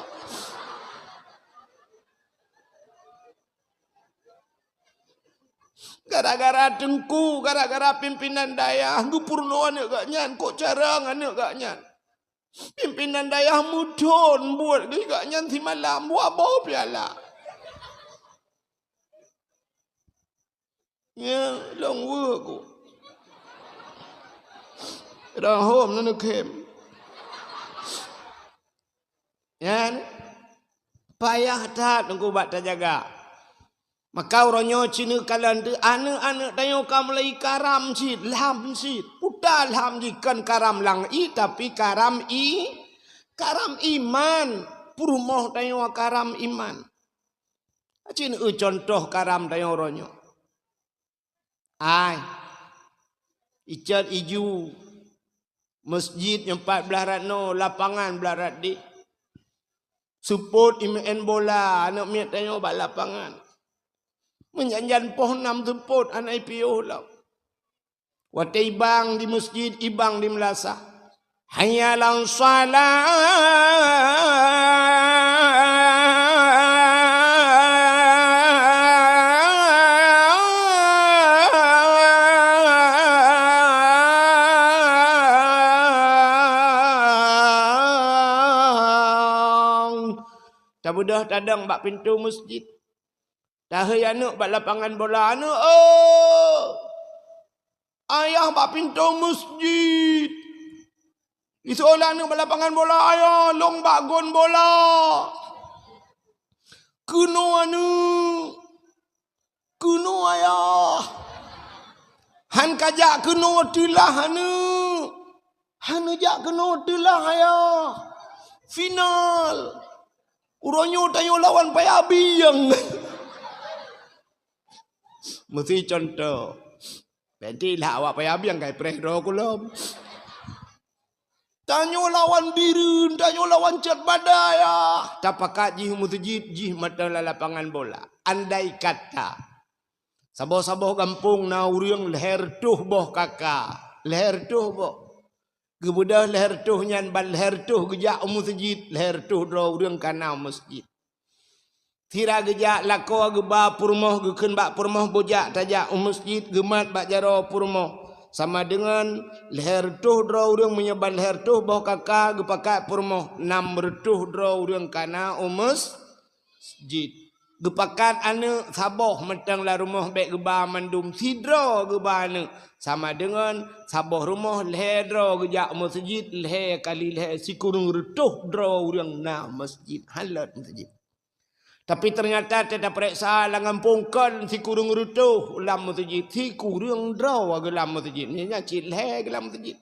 Speaker 1: Gara-gara dengku, gara-gara pimpinan dayah, gupurno anak gak nyan, kok carang anak gak nyan. Pimpinan dayah mudon buat gak nyan si malam, buat bawa piala. Ya, long aku. Rahom nana kem. Ya, payah tak tunggu bat jaga. Maka orangnya cina kalan tu anak-anak tayo kamlai karam sid lam sid putal lam jikan karam lang tapi karam iman purumoh tayo karam iman. Cina contoh karam tayo orangnya. Icat iju masjid yang 14 ratno lapangan belarat di support imen bola anak miat tayo bak lapangan. Menjanjan pohon 6 tempot anak IPO lah. Wata ibang di masjid, ibang di melasa. Hayalan salat. Tabudah tadang bak pintu masjid. Tahai anak bak lapangan bola anak. Oh. Ayah bak pintu masjid. Isolah anak bak lapangan bola ayah long bak gon bola. Kuno anak. Kuno ayah. Han kajak kuno telah anak. Han ajak kuno telah ayah. Final. Uronyo tanyo lawan payabi yang. Mesti contoh. Jadi lah awak payabi yang kayak prehro kulom. Tanyo lawan birun, tanyo lawan cat badaya. Tapakat jih mutujid jih mata lapangan bola. Andai kata. Saboh-saboh kampung na uriang leher tuh boh kakak. Leher tuh boh. Kemudian leher tuh nyan bal leher tuh gejak masjid, leher tuh dro urang kana masjid. Tira gejak lako geba purmoh geken bak purmoh bojak tajak masjid gemat bak jaro purmoh. Sama dengan leher tuh dro urang menyebal leher tuh boh kakak gepakat purmoh 6 bertuh dro urang kana masjid. Gepakat ane saboh mentang la rumah bek geba mandum sidro geba ane. Sama dengan saboh rumah leher dro gejak masjid leher kali leher sikurung retuh dro urang na masjid halat masjid. Tapi ternyata tidak periksa langan pungkan sikurung retuh ulam masjid sikurung dro gelam masjid ni nyacit leher gelam masjid.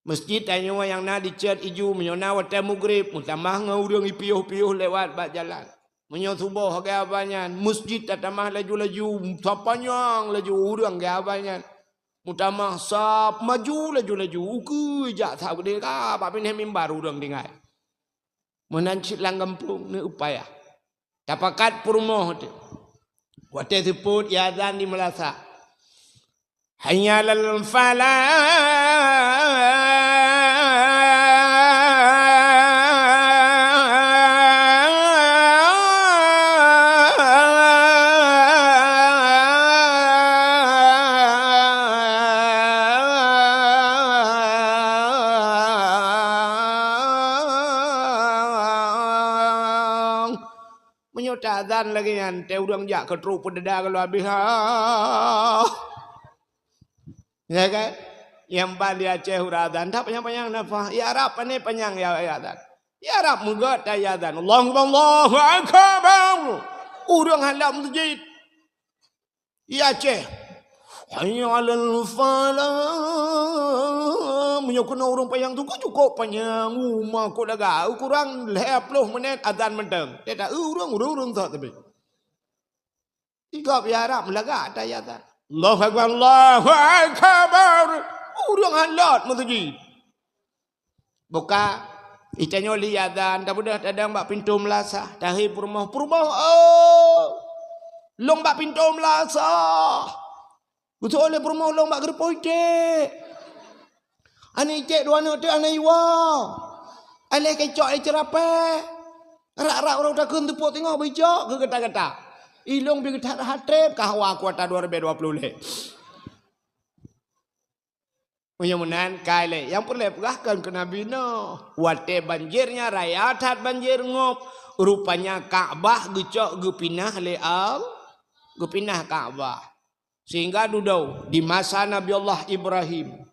Speaker 1: Masjid tanya yang na dicat iju menyona watai mugrib mutamah ngurang ipiuh-piuh lewat bak jalan. Menyo subuh ke abanya masjid tatamah laju-laju sapanyang laju urang ke abanya mutamah sap maju laju-laju uku jak sab de ka apa pin mimbar urang dengai menancit langgampung ni upaya tapakat purmoh tu wate sebut ya azan di Melasa hayyalal falah azan lagi kan te urang jak ketruk pededa kalau habis ya kan yang bali Aceh uradan tak panjang-panjang nafah ya Arab ni panjang ya azan ya Arab mugat ya azan Allahu akbar urang handap masjid ya Aceh hanya alal falah menyokona urang panjang tu cukup panjang rumah kok dah kurang 20 minit azan menteng tak urang tak tapi tiga biara melaga ada azan Allahu akbar Allahu akbar urang halat masjid buka itanyo li azan dah budak dadang bak pintu Melasa tahi purmoh long bak pintu Melasa betul oleh purmoh long bak gerpoi cek ane cek dua anak tu ane iwa ane kecok ai cerape rak-rak orang dah kun tepuk tengok bijak ke kata-kata ilong bi ketat hatep kahwa kuota 2020 le Mudah-mudahan kali yang perlu perahkan ke Nabi Nuh. Wate banjirnya raya tat banjir ngop. Rupanya Ka'bah gecok gepinah leal. Gepinah Ka'bah. Sehingga dudau di masa Nabi Allah Ibrahim.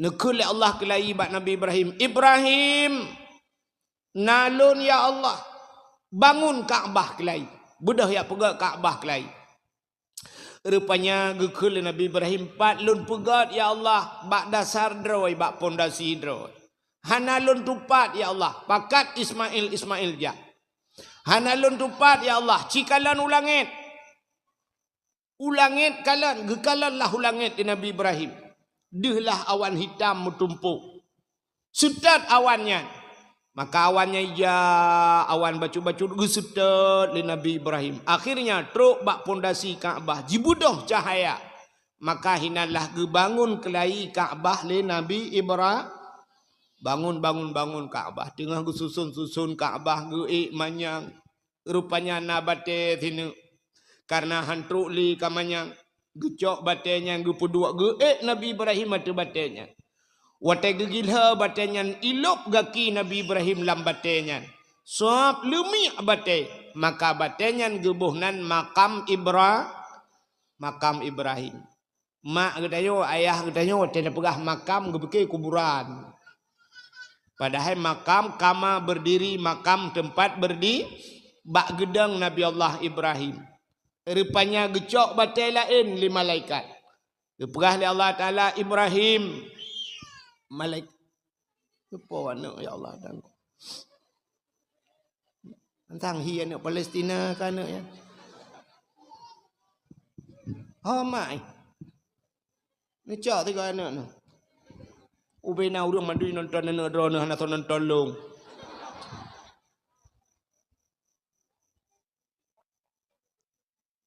Speaker 1: Nekul Allah kelai bak Nabi Ibrahim. Ibrahim. Nalun ya Allah. Bangun Ka'bah kelai. Budah ya pegak Ka'bah kelai. Rupanya gekul Nabi Ibrahim patlun pegat ya Allah bak dasar droi bak pondasi droi. Hanalun tupat ya Allah pakat Ismail ja. Hanalun tupat ya Allah cikalan ulangit. Ulangit kalan gekalan lah ulangit di Nabi Ibrahim. Dehlah awan hitam mutumpuk. Sudat awannya. Maka awannya ya awan bacu-bacu gesutet li Nabi Ibrahim. Akhirnya truk bak pondasi Ka'bah jibudoh cahaya. Maka hinalah gebangun kelai Ka'bah li Nabi Ibrahim. Bangun Ka'bah. Tengah susun Ka'bah geik manyang. Rupanya nabate sini. Karena hantruk li kamanyang. Gecok batenya gepuduk geik Nabi Ibrahim atau batenya. Watai gegilha batenya ilok gaki Nabi Ibrahim lam batenya. Soap lumi bate. Maka batenyan gebuhnan makam Ibrahim. Mak gedayo, ayah gedayo, tidak pegah makam gebeke kuburan. Padahal makam kama berdiri, makam tempat berdiri, bak gedang Nabi Allah Ibrahim. Rupanya gecok batai lain li malaikat. Dipegah li Allah Ta'ala Ibrahim. Malaikat. Apa warna ya Allah dan tentang hi anak Palestina kan ya. Oh mai. Ni cak tiga anak ni. Ubena urang mandi nonton anak drone hana nonton tolong.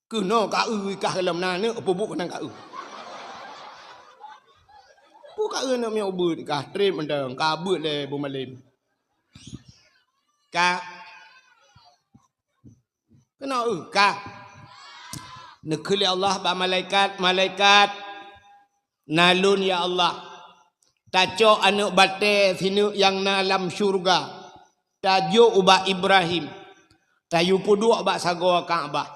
Speaker 1: Kena ka kah dalam nana apa buk nang ka buka nak mi ubud kah trip mendang ka but le bu malim. Ka kena ka nekeli Allah ba malaikat nalun ya Allah. Taco anak bate sini yang dalam syurga. Tajuk ubah Ibrahim. Tayu pudu ubah sagoa Ka'bah.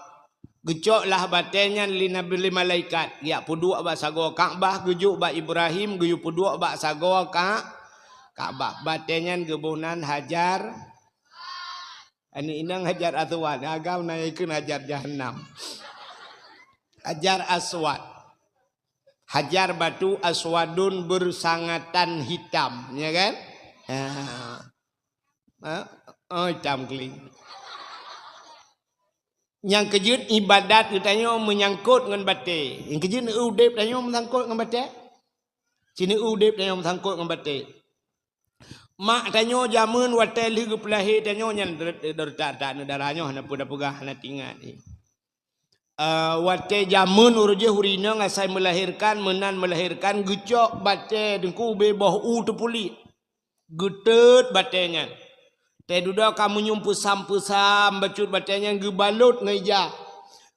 Speaker 1: Gecoklah batenya li nabi malaikat. Ya pudu ubah sagoa Ka'bah. Gejuk ubah Ibrahim. Gejuk pudu ubah sagoa Ka'bah. Batenya gebunan hajar. Ini inang hajar aswad. Agam naikkan hajar jahannam. Hajar aswad. Hajar batu aswadun bersangatan hitam, ya kan? Hitam keling. Yang kejut ibadat katanya menyangkut dengan bate. Yang kejut udip katanya menyangkut dengan bate. Sini udip katanya menyangkut dengan bate. Mak tanya jamun watel hidup lahir tanya yang derta darahnya hana pun pegah hana tinggal ni. Wate jamun uruje hurina ngasai melahirkan gecok bate dengku bebah tepuli getet batenya te duda kamu nyumpu sampusam bacut batenya gebalut ngeja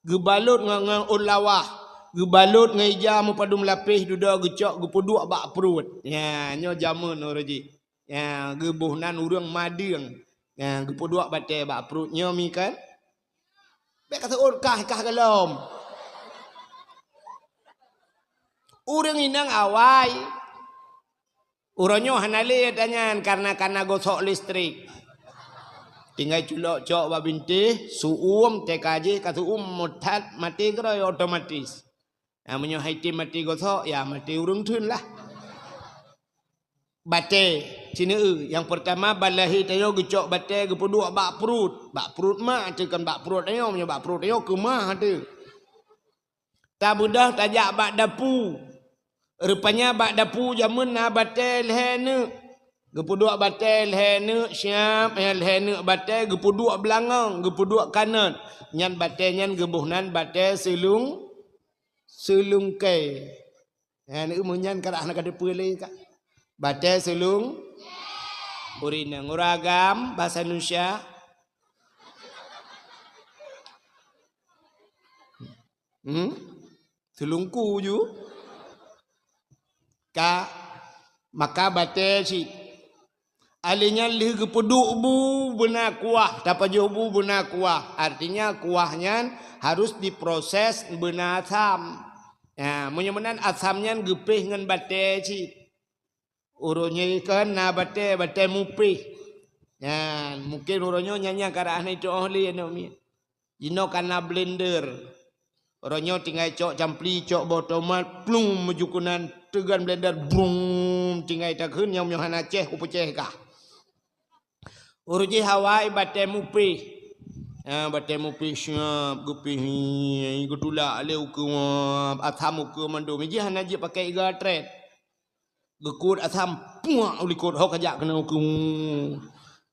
Speaker 1: gebalut ngang ulawah gebalut ngeja mu padu melapih duda gecok gepudu bak perut ya nyo jamun uruje ya gebuhnan urang madiang ya gepudu bate bak perut nyo mi kan. Baik kata kah galom. Urang inang awai. Uronyo hanali tanya karena gosok listrik. Tinggal culok cok babinti suum TKJ kata mutat mati kera otomatis. Namanya haiti mati gosok ya mati urang tun lah. Bate sini yang pertama balahi tayo gecok bate gepuduk bak perut mah tekan bak perut tayo punya bak perut tayo ke mah tu tak budah tajak bak dapu rupanya bak dapu jamun na bate lehene gepuduk bate lehene siap lehene bate gepuduk belangang gepuduk kanan nyan bate nyan gebuhnan bate selung ke ni munyan karah nak ada pulih kak. Bate selung urina nguragam bahasa Indonesia selungku ju ka maka bate si alinya lih gepeduk bu benar kuah dapat jobu benar kuah artinya kuahnya harus diproses benar asam ya menyemenan asamnya gepih ngan bate si urunya ikan na bate mupih. Ya, mungkin uronyo nyanya karena itu ahli anomi. Jino karena blender. Uronyo tinggal cok campli cok bawa tomat plum mejukunan tegan blender brum tinggal takun yang nyohan Aceh ku peceh kah. Uruji Hawaii bate mupih. Ya, bate mupih siap gupih gudula leu ku atham ku mandu miji hanaji pakai gatret. Gekut asam puak ulikut hok ajak kena hukum.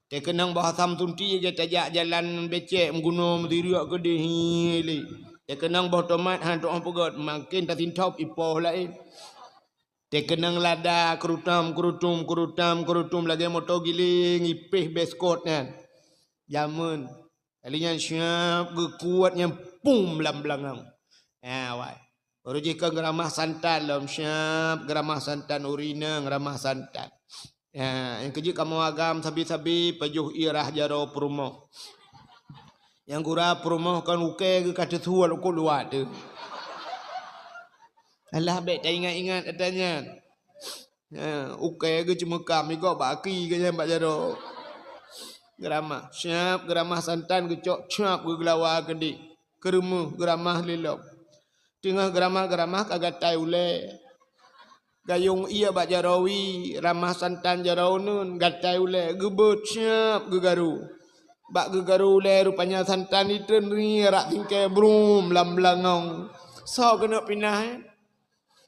Speaker 1: Te kenang bah asam tunti je tajak jalan becek mengguno mendiriak gede hili. Te kenang bah tomat han tok pegot makin tatin top ipoh lain. Te kenang lada kerutam lagi motor giling ipih beskot kan. Jamun. Alinya siap gekuatnya pum lam belangang. Wai. Uruji ke geramah santan lom siap geramah santan urina geramah santan Ya, yang kerja kamu agam sabi-sabi pajuh irah jaro perumoh. Yang gura perumoh kan uke ke kata tua lu luar tu. Alah baik tak ingat-ingat katanya. Ya, uke ke cuma kami kau baki ke jambak jaro. Geramah, siap geramah santan ke cok, siap ke gelawa ke di. Kerumuh geramah lilop. Tengah geramah kagak tai ule. Gayung iya bak jarawi, ramah santan jarau nun, gatai ule, gebut siap gegaru. Bak gegaru ule rupanya santan itu ni rak tingkai brum lam langong. So kena pinah.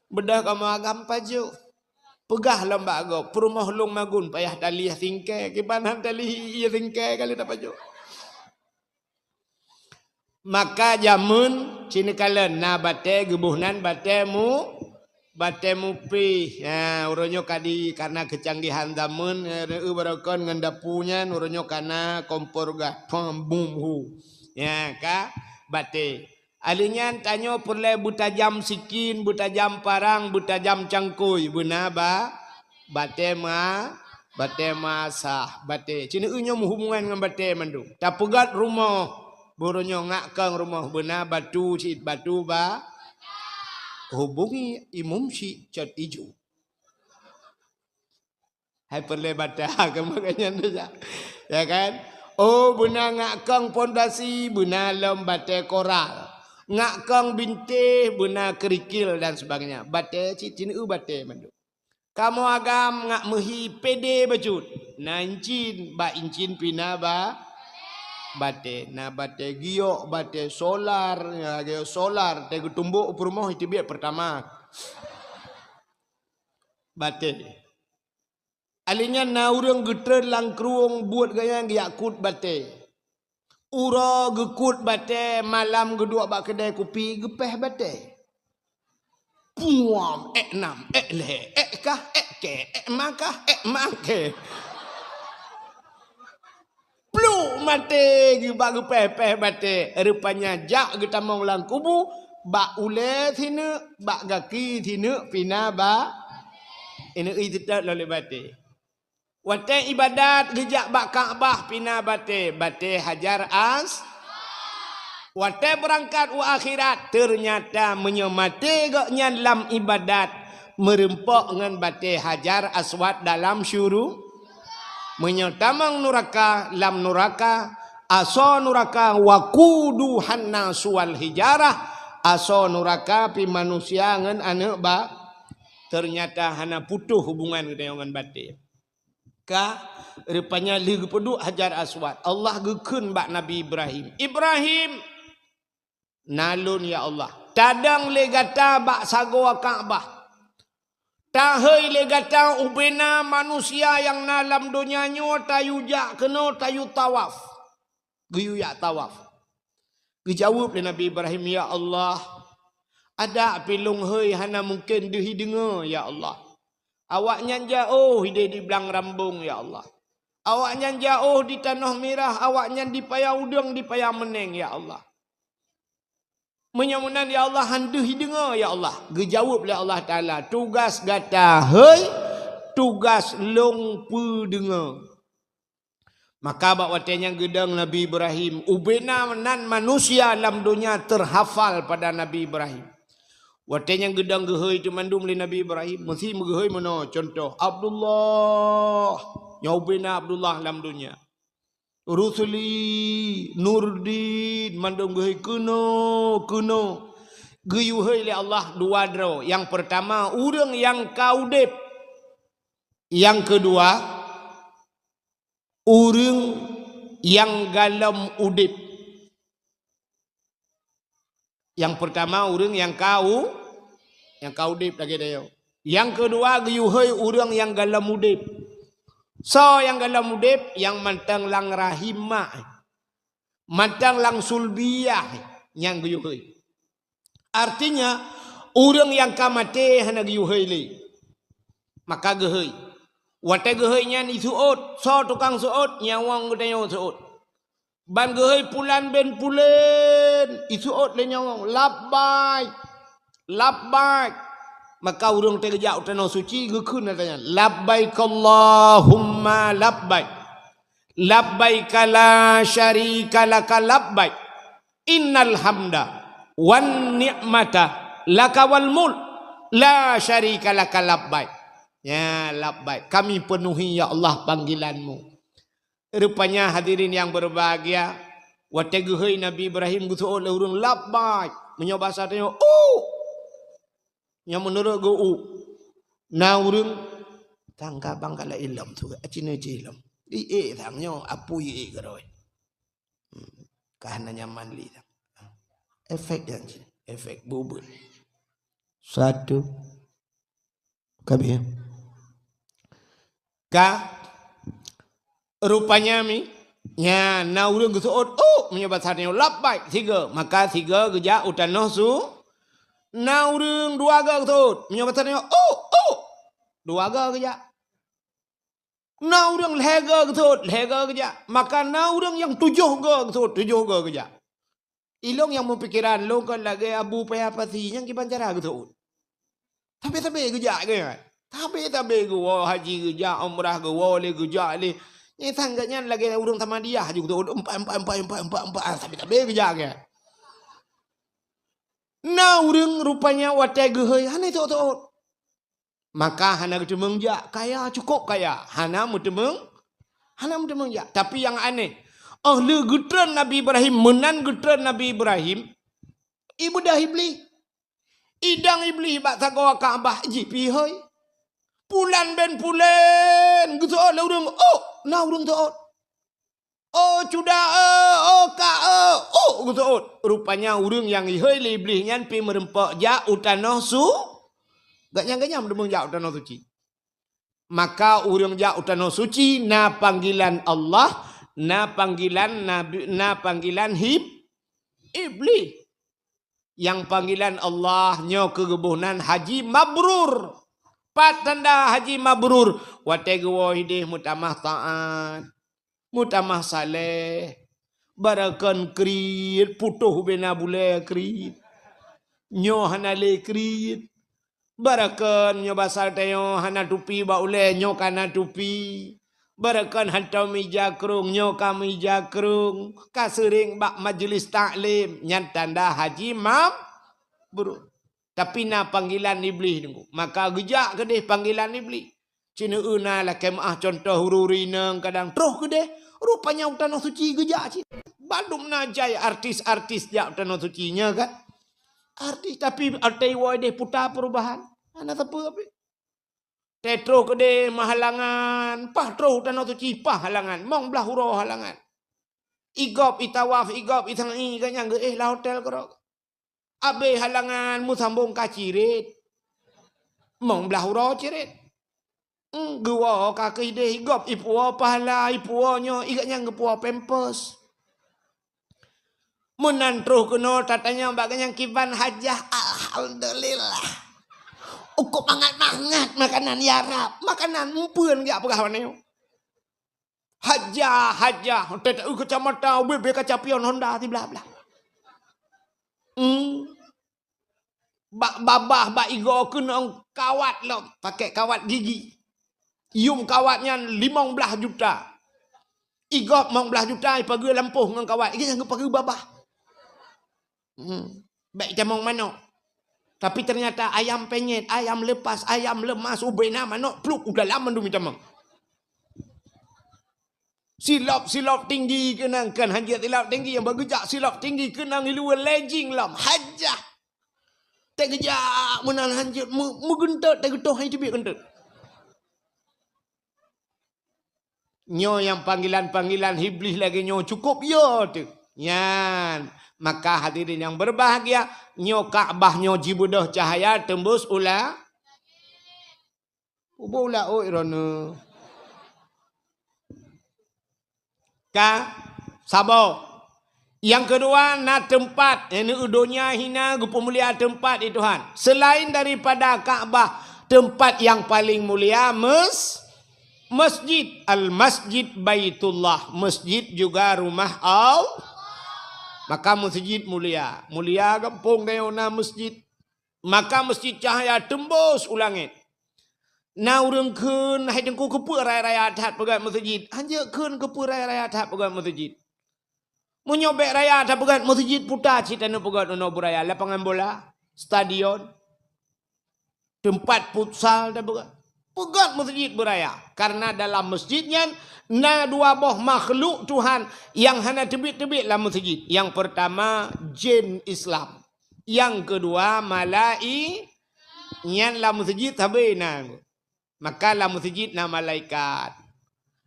Speaker 1: Bedah kamu agam paju. Pegah lembak go, perumah long magun payah dalih tingkai, kibanan dalih iya tingkai kali tak paju. Maka jamun cini kalen na bate gebuhnan batemu pi uronyo kadi karena kecanggihan zaman barakon ngendapunya uronyo karena kompor gah bumbu ya ka bate alinyan tanyo perle buta jam sikin buta jam parang buta jam cangkuy bunaba bate sah bate cini unyo hubungan dengan bate mandu tapugat rumah buronyo ngakang rumah bena batu cit batu ba hubungi imam si cat ijo. Hai perle bata makanya saja. Ya kan? Oh bena ngakang pondasi, bena lem bate koral. Ngakang binte, bena kerikil dan sebagainya. Bate cicin bate mandu. Kamu agam ngak mehi pede bajut. Nancin ba incin pina ba bate na bate giok bate solar ya geo solar te tumbuk perumoh itu biar pertama bate alinya na urang geter lang kruong buat gaya yakut bate uro gekut bate malam kedua bak kedai kopi gepeh bate puam enam le kah ke makah make Pluk mate gibak gepeh bate rupanya jak kita mau lang kubu bak ule thine bak gaki thine pina ba ini itu tak lole bate wate ibadat gejak bak Kaabah pina bate hajar as wate berangkat wa akhirat ternyata menyemate gaknya dalam ibadat merempok dengan bate hajar aswad dalam syuru menyotamang nuraka lam nuraka aso nuraka wakudu hanna sual hijarah aso nuraka pi manusia ngan anak ba ternyata hana putuh hubungan dengan bate ka rupanya li peduk hajar aswad Allah gekeun bak Nabi Ibrahim nalun ya Allah tadang legata bak sagoa Kaabah tahai legata ubena manusia yang dalam dunianya tayu jak kena tayu tawaf. Geyu ya tawaf. Dijawab oleh Nabi Ibrahim, ya Allah, ada pilung hei hana mungkin dehi dengar ya Allah. Awaknya jauh di belang rambung ya Allah. Awaknya jauh di tanah merah, awaknya di payah udang, di payah meneng ya Allah. Menyamunan ya Allah handuhi dengar ya Allah. Gejawab oleh Allah Ta'ala. Tugas gata hei. Tugas long pu dengar. Maka bakwatnya gedang Nabi Ibrahim. Ubena nan manusia dalam dunia terhafal pada Nabi Ibrahim. Watenya gedang gehei itu mandum oleh Nabi Ibrahim. Mesti megehei mana contoh. Abdullah. Nyawbena Abdullah dalam dunia. Rusuli Nurdin mandung gehei kuno geyu hei le Allah dua dro. Yang pertama urang yang kaudep. Yang kedua urang yang galam udip. Yang pertama urang yang kaudip lagi dayo. Yang kedua geyu hei urang yang galam udip. So yang galam udip yang mantang lang rahimah, mantang lang sulbiyah yang guyuhai. Artinya orang yang kamate hana guyuhai le. Maka gehai. Wate gehainya ni suot, so tukang suot nyawang gedayo suot. Ban gehai pulan ben pulen, isuot le nyawang labbaik. Maka urang terjak tanah suci gekun katanya labbaik Allahumma labbaik labbaik la syarika laka labbaik innal hamda wan ni'mata laka wal mulk la syarika laka labbaik. Ya labbaik, kami penuhi ya Allah panggilanmu. Rupanya hadirin yang berbahagia, wateguhai Nabi Ibrahim gutu oleh urang labbaik menyoba satanya yang menurut gue na urang tangga bangkala ilam tu acina ilam tangnya apu geroi karena nyaman li efek dan efek bubur satu kabeh ka rupanya mi nya na urang gue menyoba satanya labbaik tiga maka tiga geja utanoh su na urang dua ga tu menyoba satanya dua ga geja na urang lega geja maka na urang yang tujuh ga geja ilong yang mempikiran lo kan lagi abu payah pati yang kibancara gitu tapi geja ke tapi gua haji geja umrah gua le geja le ni tangganya lagi urang tamadiyah juga empat tapi geja ke na urang rupanya watai gehoi hana itu maka hana gedemeng ja kaya cukup kaya hana mudemeng ja tapi yang aneh ahli getran Nabi Ibrahim menan getran Nabi Ibrahim ibu dah iblis idang iblis bak tagawa Kaabah jipi hoi pulan ben pulen gitu le urang na urang tu cuda ka gitu rupanya urang yang ihoi le iblis nyan pi merempak ja utanoh su gak nyang-nyang demung ja utanoh suci maka urang ja utanoh suci na panggilan Allah na panggilan nabi na panggilan iblis yang panggilan Allah nyo kegebunan haji mabrur pat tanda haji mabrur wate gua hidih mutamah taat mutamah saleh barakan krit putuh bena bule krit nyo hanale krit barakan nyo basal tayo hana tupi ba ule nyo kana tupi barakan hantau mija kerung nyo kami jakrung kasering bak majlis taklim nyan tanda haji mabrur tapi na panggilan iblis nunggu maka gejak kedeh panggilan iblis cina una lah kemah contoh hururina kadang terus kedeh rupanya utanoh suci gejak cik balum najai artis-artis jak utanoh sucinya kan artis tapi altai woi deh putar perubahan ana tepu apa tetro kedeh mahalangan pah tro utanoh suci pah halangan mong belah hurau halangan igop itawaf igop itangi kanyang lah hotel kerok abe halangan mu sambung kacirit mong belah hurau cirit gua kaki deh igop ipuo pahala ipuonyo igaknya ngepuo pempes menantruh keno tatanya baganya kiban hajah alhamdulillah ukup mangat-mangat makanan yarab makanan mumpeun gak pegawaneo hajah tetek kecamatan bebe kacapion Honda ti belah-belah bak babah bak igo kena kawat lo pakai kawat gigi yum kawatnya 15 juta igop 15 juta pagi lampuh dengan kawat ini yang pagi babah baik jamong manok tapi ternyata ayam penyet ayam lepas ayam lemas ubena manok pluk udah lama dumi jamong silap tinggi kenang kan hajat silap tinggi yang bergejak silap tinggi kenang ilu leging lam hajah tak gejak menan hajat megentot tak getoh hai tibik gentot nyo yang panggilan-panggilan iblis lagi nyo cukup yo tu yan maka hadirin yang berbahagia nyo Kaabah nyo jibudah cahaya tembus ula irona ka sabo yang kedua na tempat ini udonya hina gupemulia tempat itu Tuhan selain daripada Kaabah tempat yang paling mulia masjid al-masjid baitullah masjid juga rumah Allah maka masjid mulia kampung deuna masjid Maka masjid cahaya tembus ulangit. Na urang keun hai dengku kepu raya-raya adat pegat masjid. Hanya keun kepu raya-raya adat pegat masjid. Menyobek raya adat pegat masjid putar cita nu pegat no buraya lapangan bola, stadion, tempat futsal dah pegat. Pegat masjid beraya. Karena dalam masjidnya na dua boh makhluk Tuhan yang hana tebit-tebit dalam masjid. Yang pertama jin Islam. Yang kedua malai yang dalam masjid habina. Maka dalam masjid na malaikat.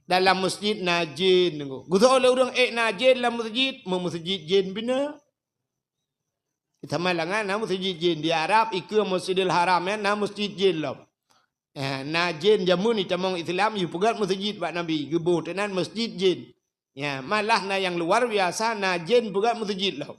Speaker 1: Dalam masjid na jin. Gusto oleh orang na jin dalam masjid. Masjid jin bina. Kita malangan na masjid jin. Di Arab ikut Masjidil Haram na masjid jin lah. Na jin jamun ni tamang Islam. You pegat masjid Pak Nabi. Gebuh tenan masjid jin. Ya, malah na yang luar biasa na jin pegat masjid lah.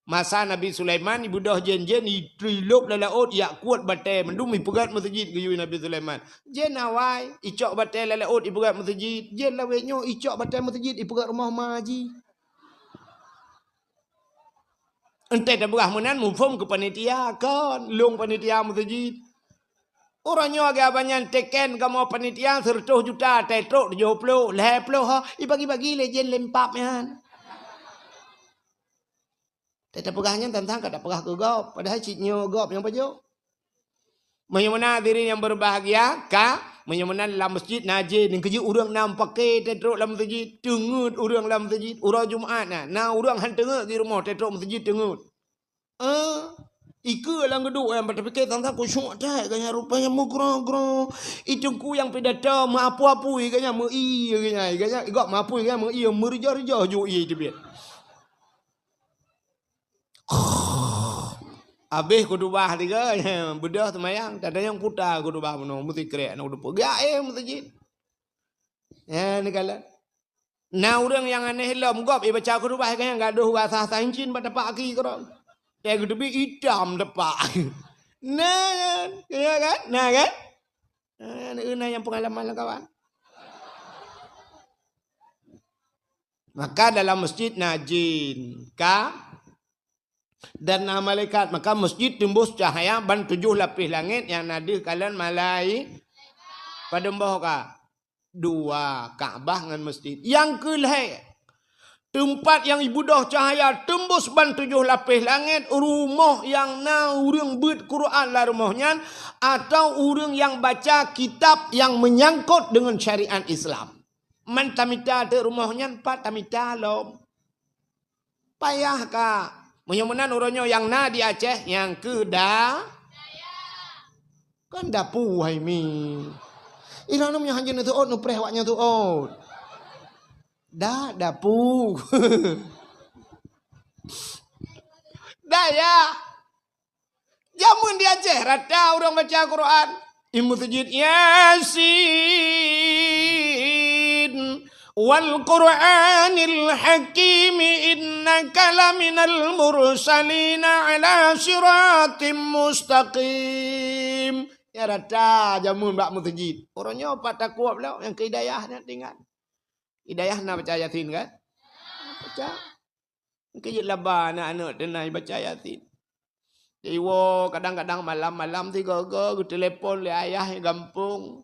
Speaker 1: Masa Nabi Sulaiman ibu dah jen-jen trilop la laut ya kuat batai mendum ipegat masjid geyu Nabi Sulaiman. Jen awai icok batai la laut ipegat masjid. Jen la wenyo icok batai masjid ipegat rumah maji. Ente dah berah menan mufum ke panitia kan long panitia masjid. Orangnya agak banyak teken kamu panitia 100 juta tetrok 70 ha ibagi-bagi le jen lempap yan. Tak pegahnya tentang kada pegah ke gop. Padahal ciknya gop yang pajak. Menyemana diri yang berbahagia. Menyemana dalam masjid najin. Yang kerja orang nam pakai tetrok dalam masjid. Tengut orang dalam masjid. Orang Jumaat na. Nah orang han tengut di rumah tetrok masjid tengut. Ika lang geduk yang berfikir tentang kusyuk dah. Kanya rupanya mugra-gra. Itungku yang pedata maapu-apu. Kanya mei. Kanya gop maapu. Kanya mei. Merja-reja juk iya itu biar. Habis kudubah tiga bedah semayang tak ada yang putar kudubah puno mesti krek nak kudubah gak masjid ni kala na orang yang aneh lom gop baca kudubah kan enggak ada rasa sancin pada pak aki kro ya kudubah hitam depak nah ya kan nah kan nah yang pengalaman kawan. Maka dalam masjid najin dan malaikat maka masjid tembus cahaya ban 7 lapis langit yang nadih kalian malai pada mbah ka 2 Kaabah dengan masjid yang kelih tempat yang ibadah cahaya tembus ban 7 lapis langit rumah yang na urang beut Quran lah rumahnya atau urang yang baca kitab yang menyangkut dengan syariat Islam man tamita de rumahnya 4 tamita lom payah ka. Menyemenan orangnya yang na di Aceh yang kedah kan dapu hai mi ilana punya hanya tu ot nu prehwaknya tu ot dah dapu dah ya jamun di Aceh rata orang baca Quran imu tajid Yasin wal Qur'anil Hakim innaka laminal mursalina ala siratim mustaqim. Ya rata jamun bak mutjid. Orangnya apa takwa pula yang ke hidayah nak tinggal. Hidayah nak baca Yasin kan? Baca. Ke laba anak-anak tenai baca Yasin. Iwo kadang-kadang malam-malam tiga ke telefon le ayah yang gampung.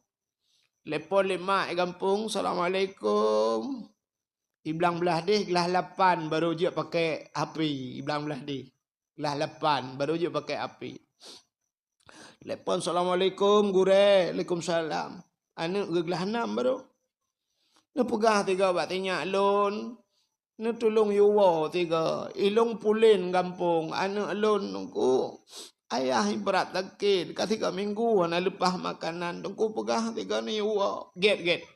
Speaker 1: Lepon lima gampung, Assalamualaikum. Iblang belah deh, gelah 8 baru je pakai api. Iblang belah deh, gelah 8 baru je pakai api. Lepon Assalamualaikum, gure, Waalaikumsalam. Anak gelah 6 baru. Ni pegah 3 bat tanya alun. Ni tolong yuwa 3. Ilung pulin gampung, anak alun nunggu. Ayah berat sakit, ketika minggu ana lepas makanan, tengku pegah 3 ni get.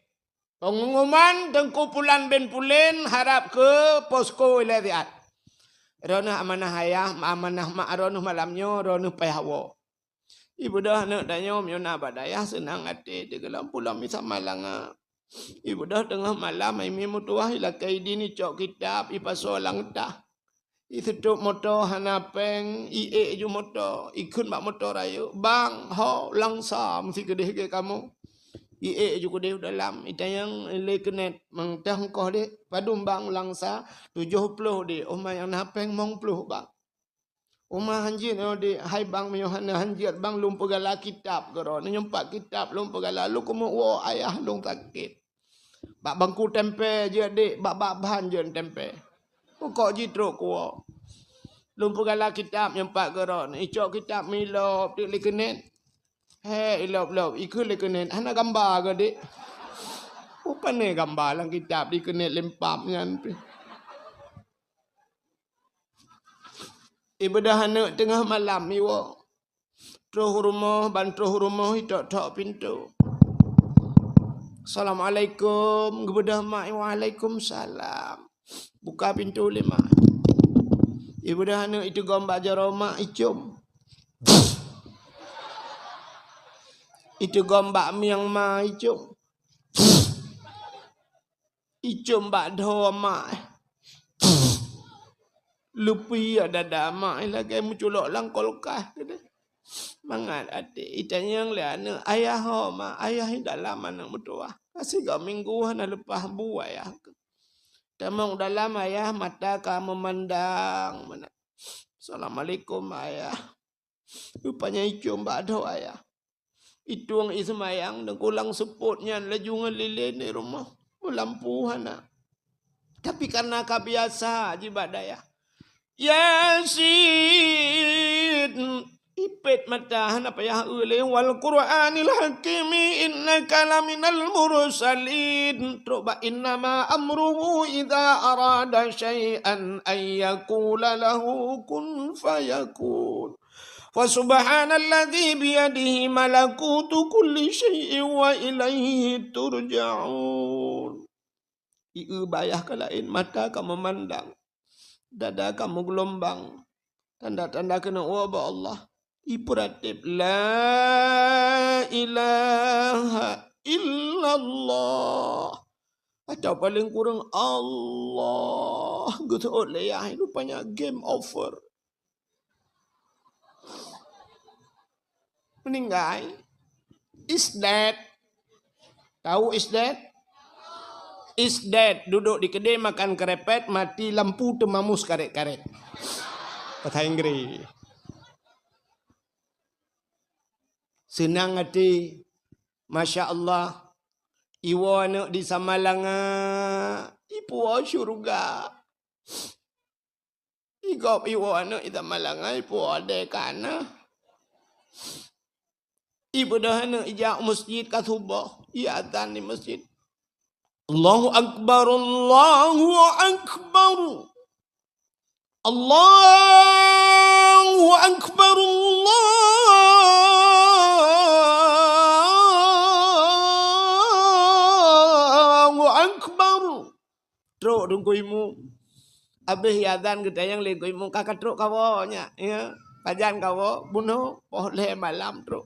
Speaker 1: Pengumuman tengku pulan ben pulen harap ke posko iladiat. Rono amanah ayah, amanah mak rono malamnya rono payahwo. Ibu dah nak tanya miona badayah senang hati degelam pulang misal malanga. Ibu dah tengah malam ai mi mutuah ilakai dini cok kitab ipaso lang dah. Itutup motor hanapeng IE ju motor ikut mak motor ayo bang ho langsa mesti kedeh ke kamu IE ju kedeh dalam itayang le kenet mengtah kau dek padum bang langsa 70 dek oh yang napeng mong 10 bang Umah hanjir di hai bang meyohana hanjir bang lum pegala kitab garo nyempak kitab lum pegala lu kumu wo ayah lung sakit. Bak bangku tempe je dik bak bahan je tempe. Kok jitro ko. Lum pegala kitab nyempak garo ni icok kitab milop dik likenet. He ilop ikut likenet ana gambar ke dik. Upane gambar lang kitab dikenet lempap ngan pi. Ibadah anak tengah malam iwo. Terus rumah, bantu rumah, tok pintu. Assalamualaikum. Ibadah mak, waalaikumsalam. Buka pintu lima. Ibadah anak itu gombak jaroma icum. Itu gombak miang ma icum. Icum bak doa mak. Lupi ada dama lagi muculok lang kolkah gitu. Mangat adik itanya yang liana ayah ho ma ayah dalam anak mutua. Kasih gak minggu hana lepas bu ayah. Tamang dalam ayah mata kamu memandang mana. Assalamualaikum ayah. Rupanya icum bado ayah. Itu yang ismayang dan kulang seputnya lejungan lilin di rumah. Lampu hana. Tapi karena kebiasa jibadaya. Yasin ipet matahan apa ya ulil wal Qur'anil hakimi innaka laminal mursalin truba innama amruhu idza arada syai'an ay yaqula lahu kun fayakun wa subhanalladzi biyadihi malakutu kulli syai'in wa ilaihi turja'un. Ieu bayah ka lain mata ka memandang dada kamu gelombang. Tanda-tanda kena wabah Allah. Ipuratip. La ilaha illallah. Atau paling kurang Allah. Gitu oleh ya. Rupanya game over. Meninggal. Is that? Tahu is that? Is dead. Duduk di kedai makan kerepet, mati lampu temamus karet-karet. Bahasa Inggris. Senang hati. Masya Allah. Iwa anak di Samalanga. Ipu wa syurga. Igop iwa anak di Samalanga. Ipu wa dekana. Ibu dah anak ijak masjid kasubah. Ia adzan di masjid. Allahu Akbar, Allahu Akbar. Allahu Akbar, Allahu Akbar. Truk dungkuimu. Habis azan kita yang lekuimu kakak truk kawonya. Ya. Pajan kawo bunuh boleh malam truk.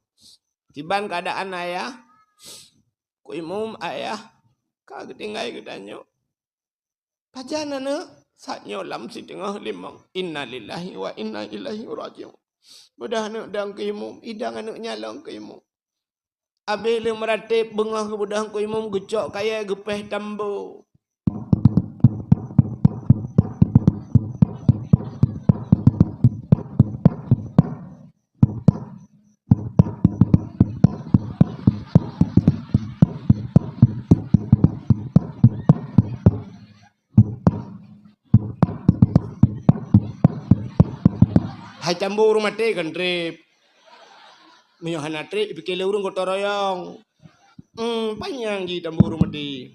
Speaker 1: Tiban keadaan ayah. Kuimu ayah. Kau tinggal ke danyo. Pajan ana satnyo lam si tengah limang. Inna lillahi wa inna ilaihi raji'un. Budah anak dang keimum, idang anak nyalong keimum. Abe le meratip bengah ke budah keimum gecok kaya gepeh tambo. Hai campur rumah teh kan trip. Meyohana trip pikir urung kotoroyong. Panjang di campur rumah teh.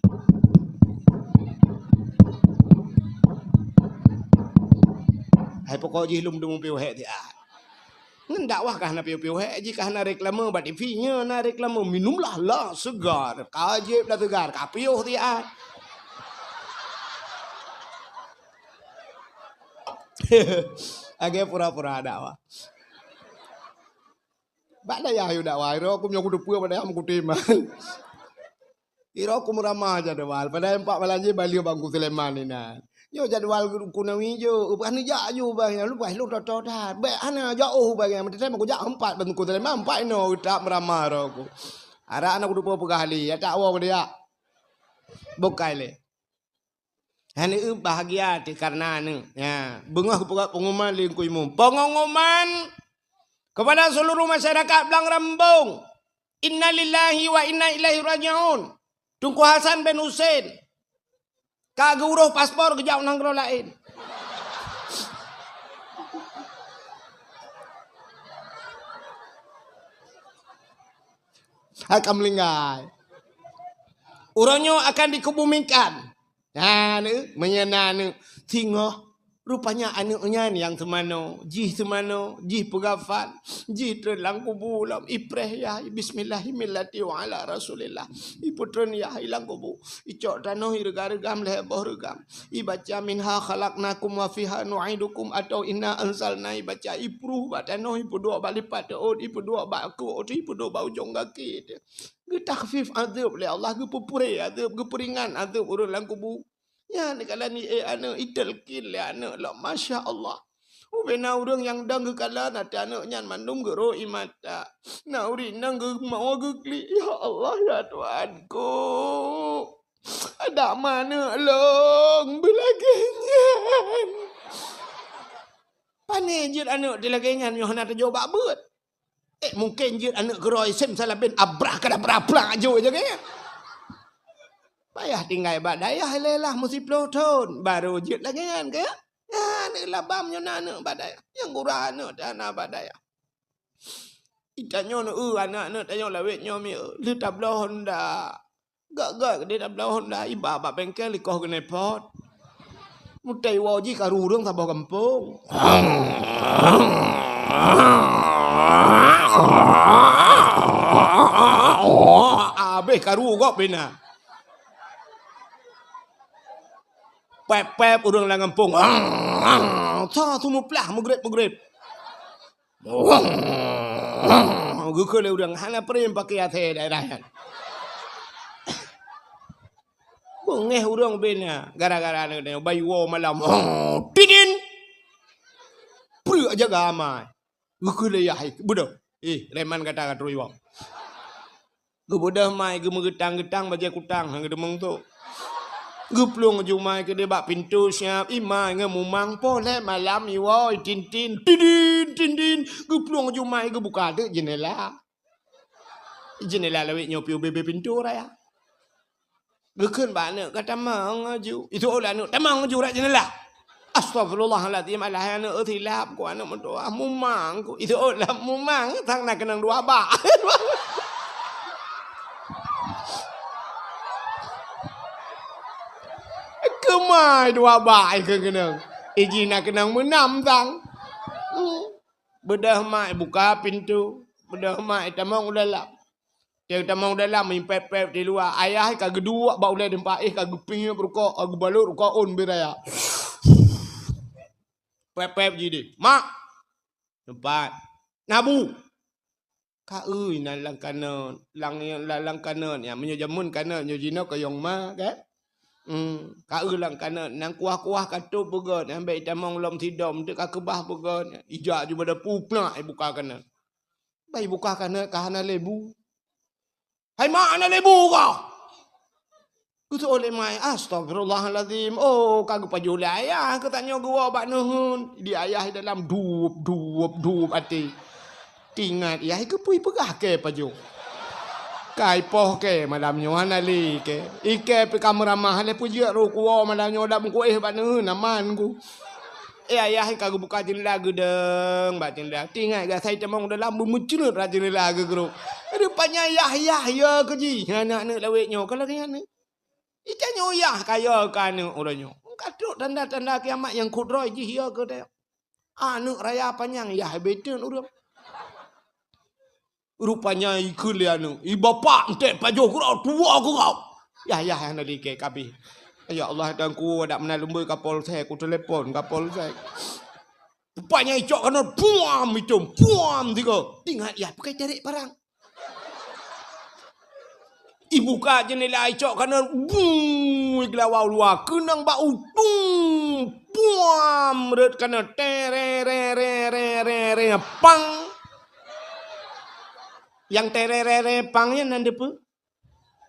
Speaker 1: Hai pokok jilum demu piu hek dia. Ngan dakwah kah na piu hek jika na reklame bat TV-nya na reklame minumlah lah segar. Kajib lah segar. Kapiuh dia. Agak pura-pura dakwah. Bak dah ya ayu dakwah. Iro aku punya kudu puas pada aku timan. Iro aku meramah jadwal. Pada empat malam je balik bangku Sleman ni nak. Yo jadwal kunawi jo. Bukan ja ju bang. Lu buat lu dah dah. Be ana jauh bang. Mesti saya aku jak empat bangku Sleman empat no tak meramah aku. Ara anak kudu puas pegahli. Ya tak awak dia. Bukai le. Hani bahagia ti karena ni. Ya, bengah pengumuman lingkui umum. Pengumuman kepada seluruh masyarakat Belang Rembung. Innalillahi wa inna ilaihi raji'un. Tunku Hasan bin Husain. Kagak urus paspor ke jauh negara lain. Akan melinggai. Uranyo akan dikebumikan. Nah, menyenang tengok rupanya anaknya yang semano, jih pegafan, jih terlang kubulam, ipreh ya, bismillahirrahmanirrahim wa ala rasulillah, iputren ya hilang kubu, icok tanoh irgam leboh regam, ibaca minha khalaqnakum wa fiha nu'idukum atau inna anzalna ibaca ipruh batanoh ipu dua balipat od ipu dua baku od ipu dua bau jong kaki. Takfif azab oleh Allah, pupure azab, peringan azab urang lang kubu. Ya, kalau ni anak italkin le anak lah, masya Allah. Ubena orang yang dang kala nanti anaknya mandung gero imata. Nauri nang mau gekli. Ya Allah ya Tuhanku. Ada mana long belagenyan. Pane jut anak dilagenyan yo nak jawab bet. Mungkin jut anak geroi sem salah ben abrah kada beraplang aja kayaknya. Payah tinggal badaya lelah mesti ploton baru jut lagi kan ke? Ya ni labam nyo nana badaya. Yang gurana dana badaya. Itanyo no anak tanyo lawet nyo mi le tablo Honda. Gak dia tablo Honda iba ba bengkel ikoh kene pot. Mutai waji karu urang sabah kampung. Abe karu kok bina. Pep urang lang kampung. Sa sumuplah mugrep. Gukule urang hana prem pakai ate daerah. Bungeh urang bina gara-gara ni bayu malam. Tidin. Pru aja gamai. Gukule ya budak. Reman kata katru iwang. Gubudah mai gemegetang-getang baja kutang hang demeng tu. Guplung jumai ke debak pintu siap imai ngemumang pole malam iwo tintin tidin guplung jumai ke buka de jendela lawik nyopi bebe pintu raya gekeun bana kata mang aju itu oleh anu tamang aju rak jendela astagfirullahaladzim alah anu tilap ku anu mendoa mumang ku itu oleh mumang tang nak kenang dua ba. Kemai dua baik ke kenang. Iji nak kenang menam tang. Bedah mai buka pintu. Bedah mai tamang dalam. Yang tamang dalam impep-pep di luar. Ayah kagak dua bau le dempa kagak pingin berukok kagak balur rukok on beraya. Pep-pep jadi. Mak. Tempat. Nabu. Ka euy na lang kanon. Lang kanon ya menyo jamun kanon nyo jino kayong ma kan. Ka ulang kana nang kuah-kuah katu pegon ambil tamang lom tidom dek ka kebah pegon ijak ju pada pupna buka kana bai buka kana kahana lebu hai mak ana lebu kau kutu oleh mai astagfirullahalazim kagak pajule ayah katanya gua bak nuhun di ayah dalam dup ati tingat ya ke pui pegah ke paju kai poh ke malam nyo hanali ke ike pe kamera mahal puji ro ku malam nyo dak ku banu naman ku ayah kagak buka jendela gedeng ba jendela tingai ga sai temong dalam muncul ra jendela gegro rupanya ya ke ji anak lawek nyo kalau kaya ni ikanyo ya kaya kan oranyo kaduk tanda-tanda kiamat yang kudroi ji ya ke dia anu raya panjang ya beten urang. Rupanya ikut lianu. Bapak entek pajuh kau tua kau. Ya nanti ke kabi. Ya Allah dan ku ada menalumbu kapol saya ku telepon kapol saya. Rupanya icok kana puam itu puam tiga. Tingat ya pakai tarik barang. Ibu ka jendela icok kana gelawau luar kenang bau puam red kana tere pang. Yang terere pangnya nanti pun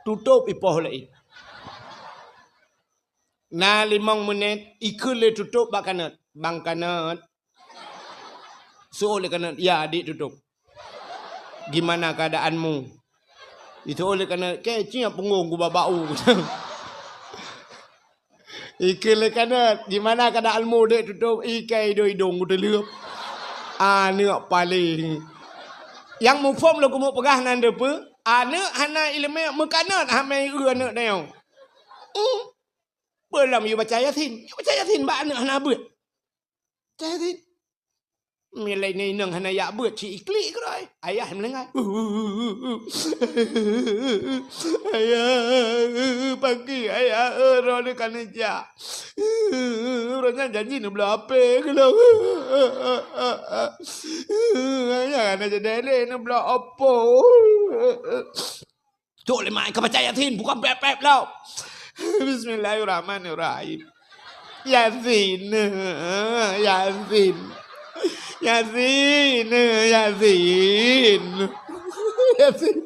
Speaker 1: tutup ipoh lagi. Na 5 menit, ikut le tutup bak kanat. Bang kanat. So oleh kanat, ya adik tutup. Gimana keadaanmu? Itu oleh kanat, kecil punggung ku babau. Ikut le kanat, gimana keadaanmu dek tutup? Ikai do hidung ku terliup. Anak paling. Yang mufom lo ku mau pegah nanda pe. Anak hana ilmu mekanat hamai anak neo. Belum you baca Yasin. You baca Yasin ba anak hana beut. Baca Yasin. Milai ni nang hana ya beut si ikli keroi. Ayah mendengar. Ayah pagi ayah ron kan ja. Ronnya janji nak bela apa kalau. Ayah nak jadi nak bela apa. Cuk le mai kau baca Yasin bukan pep-pep lau. Bismillahirrahmanirrahim. Yasin. Yasin. Yasin. Yasin. Yasin.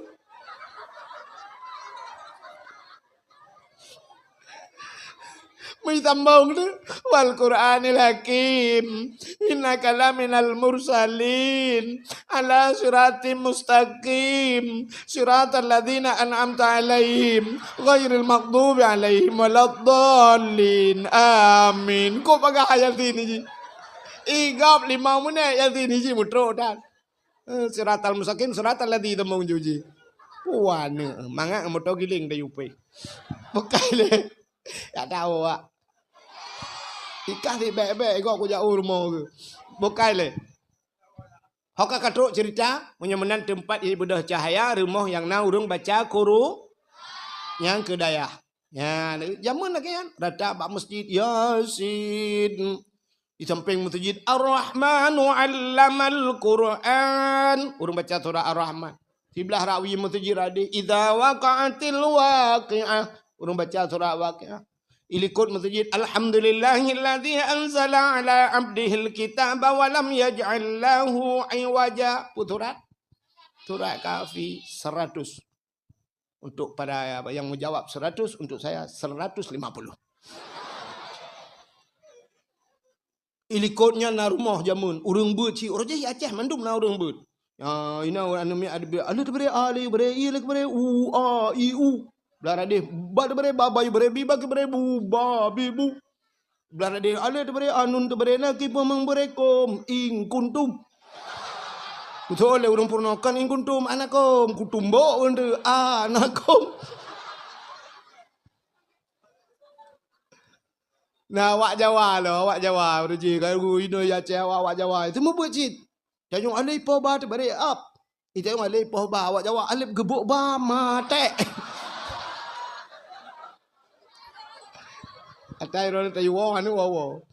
Speaker 1: May sambung tu. Wal Qur'anil Hakim. Innaka laminal mursalin. Ala siratim mustaqim. Siratal ladzina an'amta alaihim. Ghairil maghdubi alaihim waladdallin. Amin. Kau pakai ayat ini ji. Igap 5 menit ayat ini ji mutro dan. Siratal mustaqim siratal ladzina mawjuji. Puana, mangak mutro giling dah yupe. Pakai le. Tak tahu ah. Ikas di bebek kau aku jauh rumah tu. Bukai le. Hok katruk cerita menyemenan tempat ini bedah cahaya rumah yang na urung baca Qur'an yang kedaya. Ya, zaman lagi kan rata bak masjid Yasin. Di samping masjid Ar-Rahmanu 'allamal Qur'an. Urung baca surah Ar-Rahman. Sebelah rawi masjid ada idza waqa'atil waqi'ah. Urung baca surah Waqi'ah. Ilikut masjid alhamdulillahilladzi anzala ala abdihil kitaba wa lam yaj'al lahu iwaja. Puturat surat Kahfi 100. Untuk pada yang menjawab 100, untuk saya 150. Ilikutnya na rumah jamun urang beut ci urang je Aceh mandum na urang beut. Ya ina anu mi ada bere ali bere i lek bere u a i u. Belar ada bad bere babai bere bi bagi bere bu ba bi bu. Belar ada ale bere anun bere na ki pemang bere kom ing kuntum. Betul le urang purnokan ing kuntum anakom kutumbo ende anakom. Nah awak Jawa lo, awak Jawa beruji kalau ino ya cewa awak Jawa itu mau buat cit. Jangan alif po ba bere up. Itu yang alif po ba awak Jawa alif gebuk ba mate. Atai ron tayu anu wawo.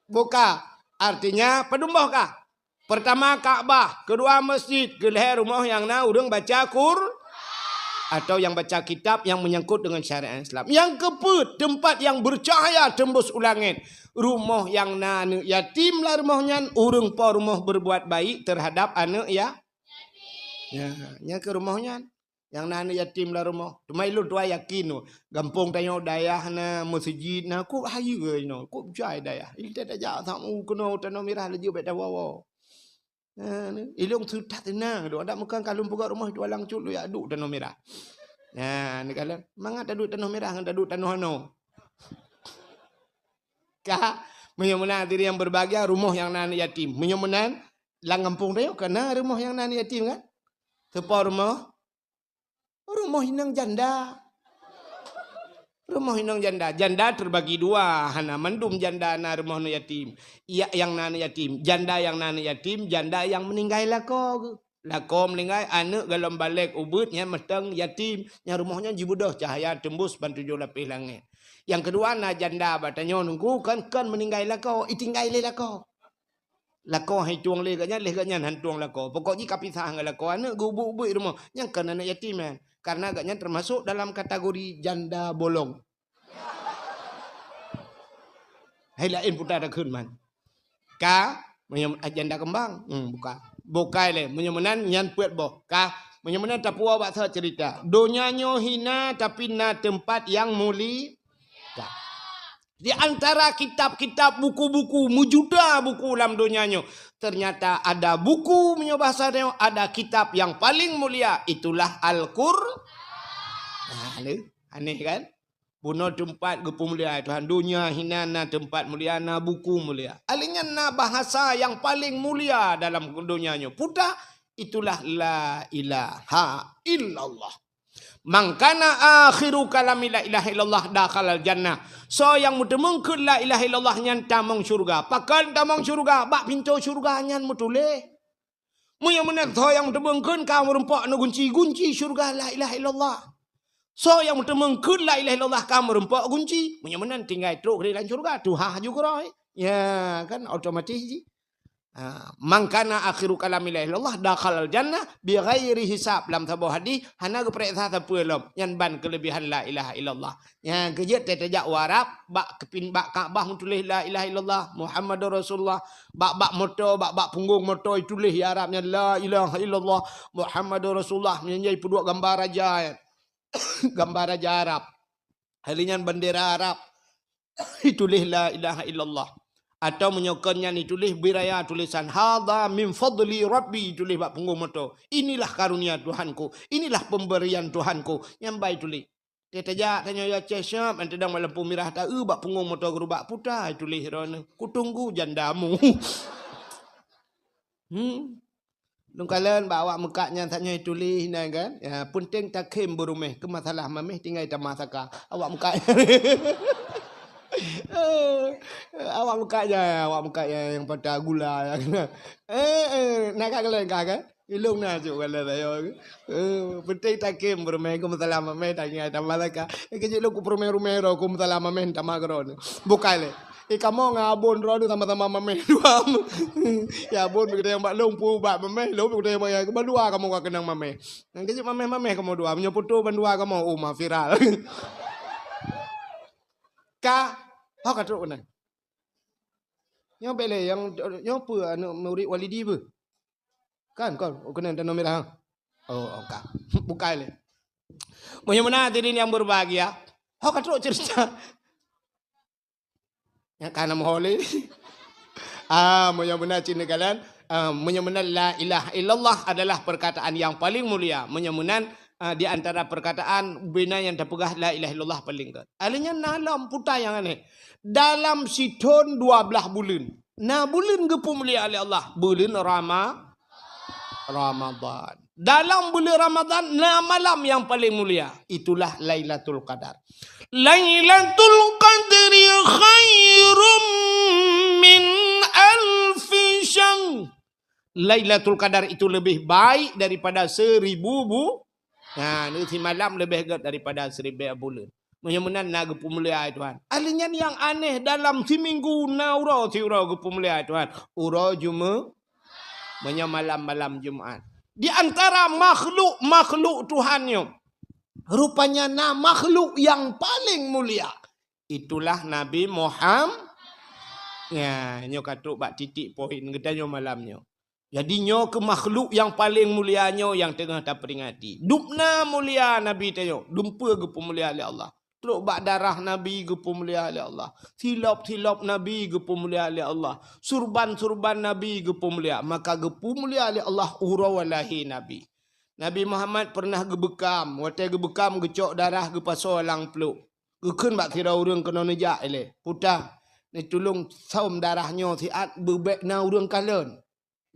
Speaker 1: Buka artinya pedumbah kah? Pertama Ka'bah, kedua masjid, kedua rumah yang na urang baca Qur'an atau yang baca kitab yang menyangkut dengan syariat Islam. Yang keempat, tempat yang bercahaya tembus ulangit. Rumah yang na anak yatim lah rumahnya, urang po rumah berbuat baik terhadap anak ya. Ya, nya ke rumahnya. Yang nana yatim lah rumah. Cuma lu tua yakin gampung tanya dayah na masjid na ku hayu ke no. Ku jai dayah. Ilta dah jauh tamu kuno tanah merah laju bet dawa. Ilung sudah tenang. Do ada mukan kalung buka rumah dua lang culu ya aduk tanah merah. Nah, ni kala mangat aduk tanah merah ngan aduk tanah hano. Ka menyemenan diri yang berbahagia rumah yang nana yatim. Menyemenan lang kampung tanya kana rumah yang nana yatim kan? Sepa rumah hinang janda. Rumah hinang janda. Janda terbagi dua. Hana mandum janda na rumah no yatim. Iya yang nana yatim. Janda yang nana yatim. Janda yang meninggal lako. Lako meninggal. Anak galam balik ubutnya meteng yatim. Yang rumahnya jibudah cahaya tembus bantu jo lapis langit. Yang kedua na janda batanya nunggu kan meninggal lako. Itinggal lako. Lako hai tuang le ganya han tuang lako. Pokoknya kapisah ngan lako anak gubu rumah. Yang kan anak yatim kan. Karena agaknya termasuk dalam kategori janda bolong. Hai lain putar dah kun man. Ka janda kembang. Bukan. Bukai le menyemenan nyan puet boh. Ka menyemenan tapua bak cerita. Donyanya hina tapi na tempat yang mulia. Di antara kitab-kitab buku-buku, mujuda buku dalam dunianya. Ternyata ada buku punya bahasa dia, ada kitab yang paling mulia. Itulah Al-Qur'an. Aneh kan? Puno tempat gepu mulia Tuhan dunia hinana tempat mulia na buku mulia. Alingan na bahasa yang paling mulia dalam dunianya. Puta itulah la ilaha illallah. Mangkana akhiru kalami la ilaha illallah dakhalal jannah. So yang mudemengkeun la ilaha illallah nyan tamong syurga. Pakan tamong syurga, bak pintu syurga nyan mutule. Mu yang menek so yang mudemengkeun ka merempak na gunci syurga la ilaha illallah. So yang mudemengkeun la ilaha illallah ka merempak gunci, mu yang menan tinggal truk di dalam syurga tu ha juga roi. Ya kan otomatis ji. Mangkana akhiru kalami la ilaha illallah dakhalal jannah bi ghairi hisab. Dalam sebuah hadis hana ke periksa sepelom yang ban kelebihan la ilaha illallah. Yang kejet tetejak warap bak kepin bak Kaabah tulis la ilaha illallah Muhammadur Rasulullah. Bak motor bak punggung motor tulis ya Arabnya la ilaha illallah Muhammadur Rasulullah. Menjadi pedua gambar raja. Gambar raja Arab. Halinyan bendera Arab. Tulis la ilaha illallah. Atau menyokonnya ditulis biraya tulisan hadza min fadli rabbi tulis bak punggung motor. Inilah karunia Tuhanku, inilah pemberian Tuhanku. Yang baik tulis. Dia tanya ya cesap ante dang lampu merah ta bak punggung motor gerubak putih tulis rona. Kutunggu jandamu. Nung kalian bawa mukanya tanya tulis nah kan. Ya penting takim berumeh ke masalah mameh tinggal tamasaka. Awak mukanya. Awak mukanya yang pada gula nak kalian kan ilung na cuk kalian ayo penting takim bermain ku masalah mamen tanya tamalaka kejek lu ku rumero ku masalah mamen tamagron bukale kamu ngabon ro sama-sama mamen dua ya bon begitu yang mbak lumpu mbak mamen lu begitu yang berdua kamu gak kenang mamen kejek mamen kamu dua punya foto berdua kamu viral ka hak katruk kan. Yang bele yang nyopa anak murid walidi apa? Kan kena tanah merah. Oh, okey. Bukan le. Punya mana hadirin yang berbahagia? Hak katruk cerita. Yang kana mohole. Punya benar cina kalian. Punya benar la ilaha illallah adalah perkataan yang paling mulia. Punya benar di antara perkataan bina yang terpegah la ilaha illallah paling ke. Alanya nalam putai yang aneh. Dalam siton 12 bulan. Nah bulan gepu mulia oleh Allah. Bulan Ramadan. Dalam bulan Ramadan, nah malam yang paling mulia. Itulah Lailatul Qadar. Lailatul Qadri khairum min alfi syahr. Lailatul Qadar itu lebih baik daripada 1000 Nah, ni malam lebih baik daripada 1000 bulan. Menyemenan na gepu mulia Tuhan. Alinyan yang aneh dalam seminggu na ura gepu mulia Tuhan. Ura Jumaat malam Jumaat. Di antara makhluk Tuhannya. Rupanya na makhluk yang paling mulia. Itulah Nabi Muhammad. Ya, nyo katuk bak titik poin gedanya malamnya. Jadi nyo ke makhluk yang paling mulianya yang tengah tak peringati. Dupna mulia Nabi tayo. Dumpa gepu mulia oleh Allah. Teruk bak darah Nabi gepu mulia oleh Allah. Silap Nabi gepu mulia oleh Allah. Surban Nabi gepu mulia. Maka gepu mulia oleh Allah urawalahi Nabi. Nabi Muhammad pernah gebekam. Waktu gebekam gecok darah gepaso lang peluk. Gekun bak kira urang kena nejak ele. Putar. Ni tolong saum darahnya siat bebek na urang kalen.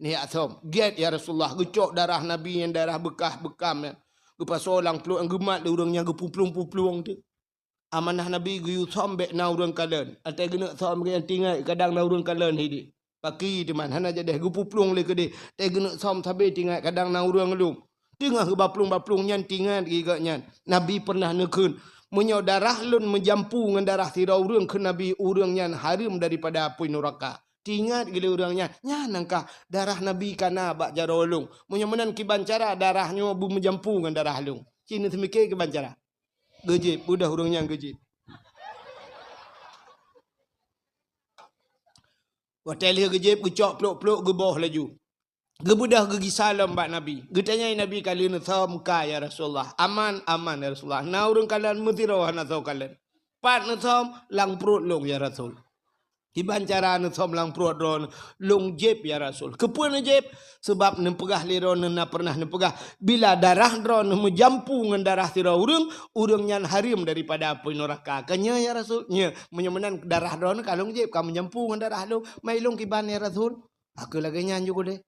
Speaker 1: Ni asom. Get ya Rasulullah gecok darah Nabi yang darah bekas bekam ya. Gepaso lang peluk yang gemat urangnya gepuplung-puplung tu. Amanah Nabi guyu sampai na urang kalen. Atai gena sam yang tinggal kadang na urang kalen hidi. Paki teman hana jadi gepuplung le kede. Tai gena sam sampai tinggal kadang na urang lum. Tengah baplung-baplung nyan tinggal giga nyan. Nabi pernah nekun menyo darah lun menjampu dengan darah tira urang ke Nabi urang nyan harim daripada api neraka. Tinggal gila urangnya. Nyan nangka darah Nabi kana bak jarolung. Menyo menan kibancara darahnya bu menjampu dengan darah lung. Cina semikir kibancara. Gejip, udah urangnya gejip. Waktu dia gejip, gecok peluk-peluk, geboh laju. Gebudah gigi salam bak Nabi. Getanya Nabi kalian tahu muka ya Rasulullah. Aman ya Rasulullah. Nah urang kalian mutirawah nak tahu kalian. Pat nusom lang perut long ya Rasul. Kiban cara nusom lang perut ron long jeb ya Rasul. Kepun jeb sebab nempegah liron na pernah nempegah bila darah ron menjampu ngan darah tira urang nyan harim daripada api neraka. Kanya ya Rasul. Nya menyemenan darah ron kalong jeb kamu jampu ngan darah long mailong kiban ya Rasul. Aku lagi nyan juga deh.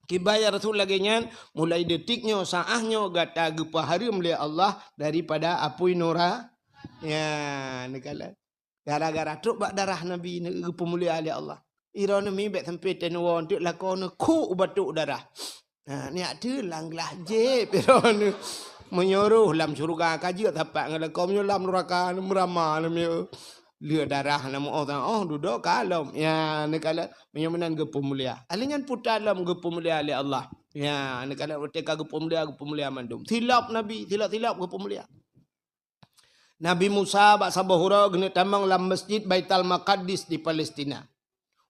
Speaker 1: Kibaya Rasul lagi nyan mulai detiknya saahnya gata gepa harim oleh Allah daripada api neraka. Ya, nekala. Gara-gara truk bak darah Nabi ni pemulia oleh Allah. Irona mi bet sampai tenwon tu lakon ku batuk darah. Ha ni ada langlah je irona menyuruh lam syurga kaji tapak ngalakon lam neraka merama mi lia darah nama orang duduk kalom. Ya nekala menyemenan ge pemulia. Alingan putalam ge pemulia oleh Allah. Ya nekala teka ge pemulia mandum. Tilap Nabi, tilap ge pemulia. Nabi Musa bak sabahura gena tamang lam masjid Baitul Maqdis di Palestina.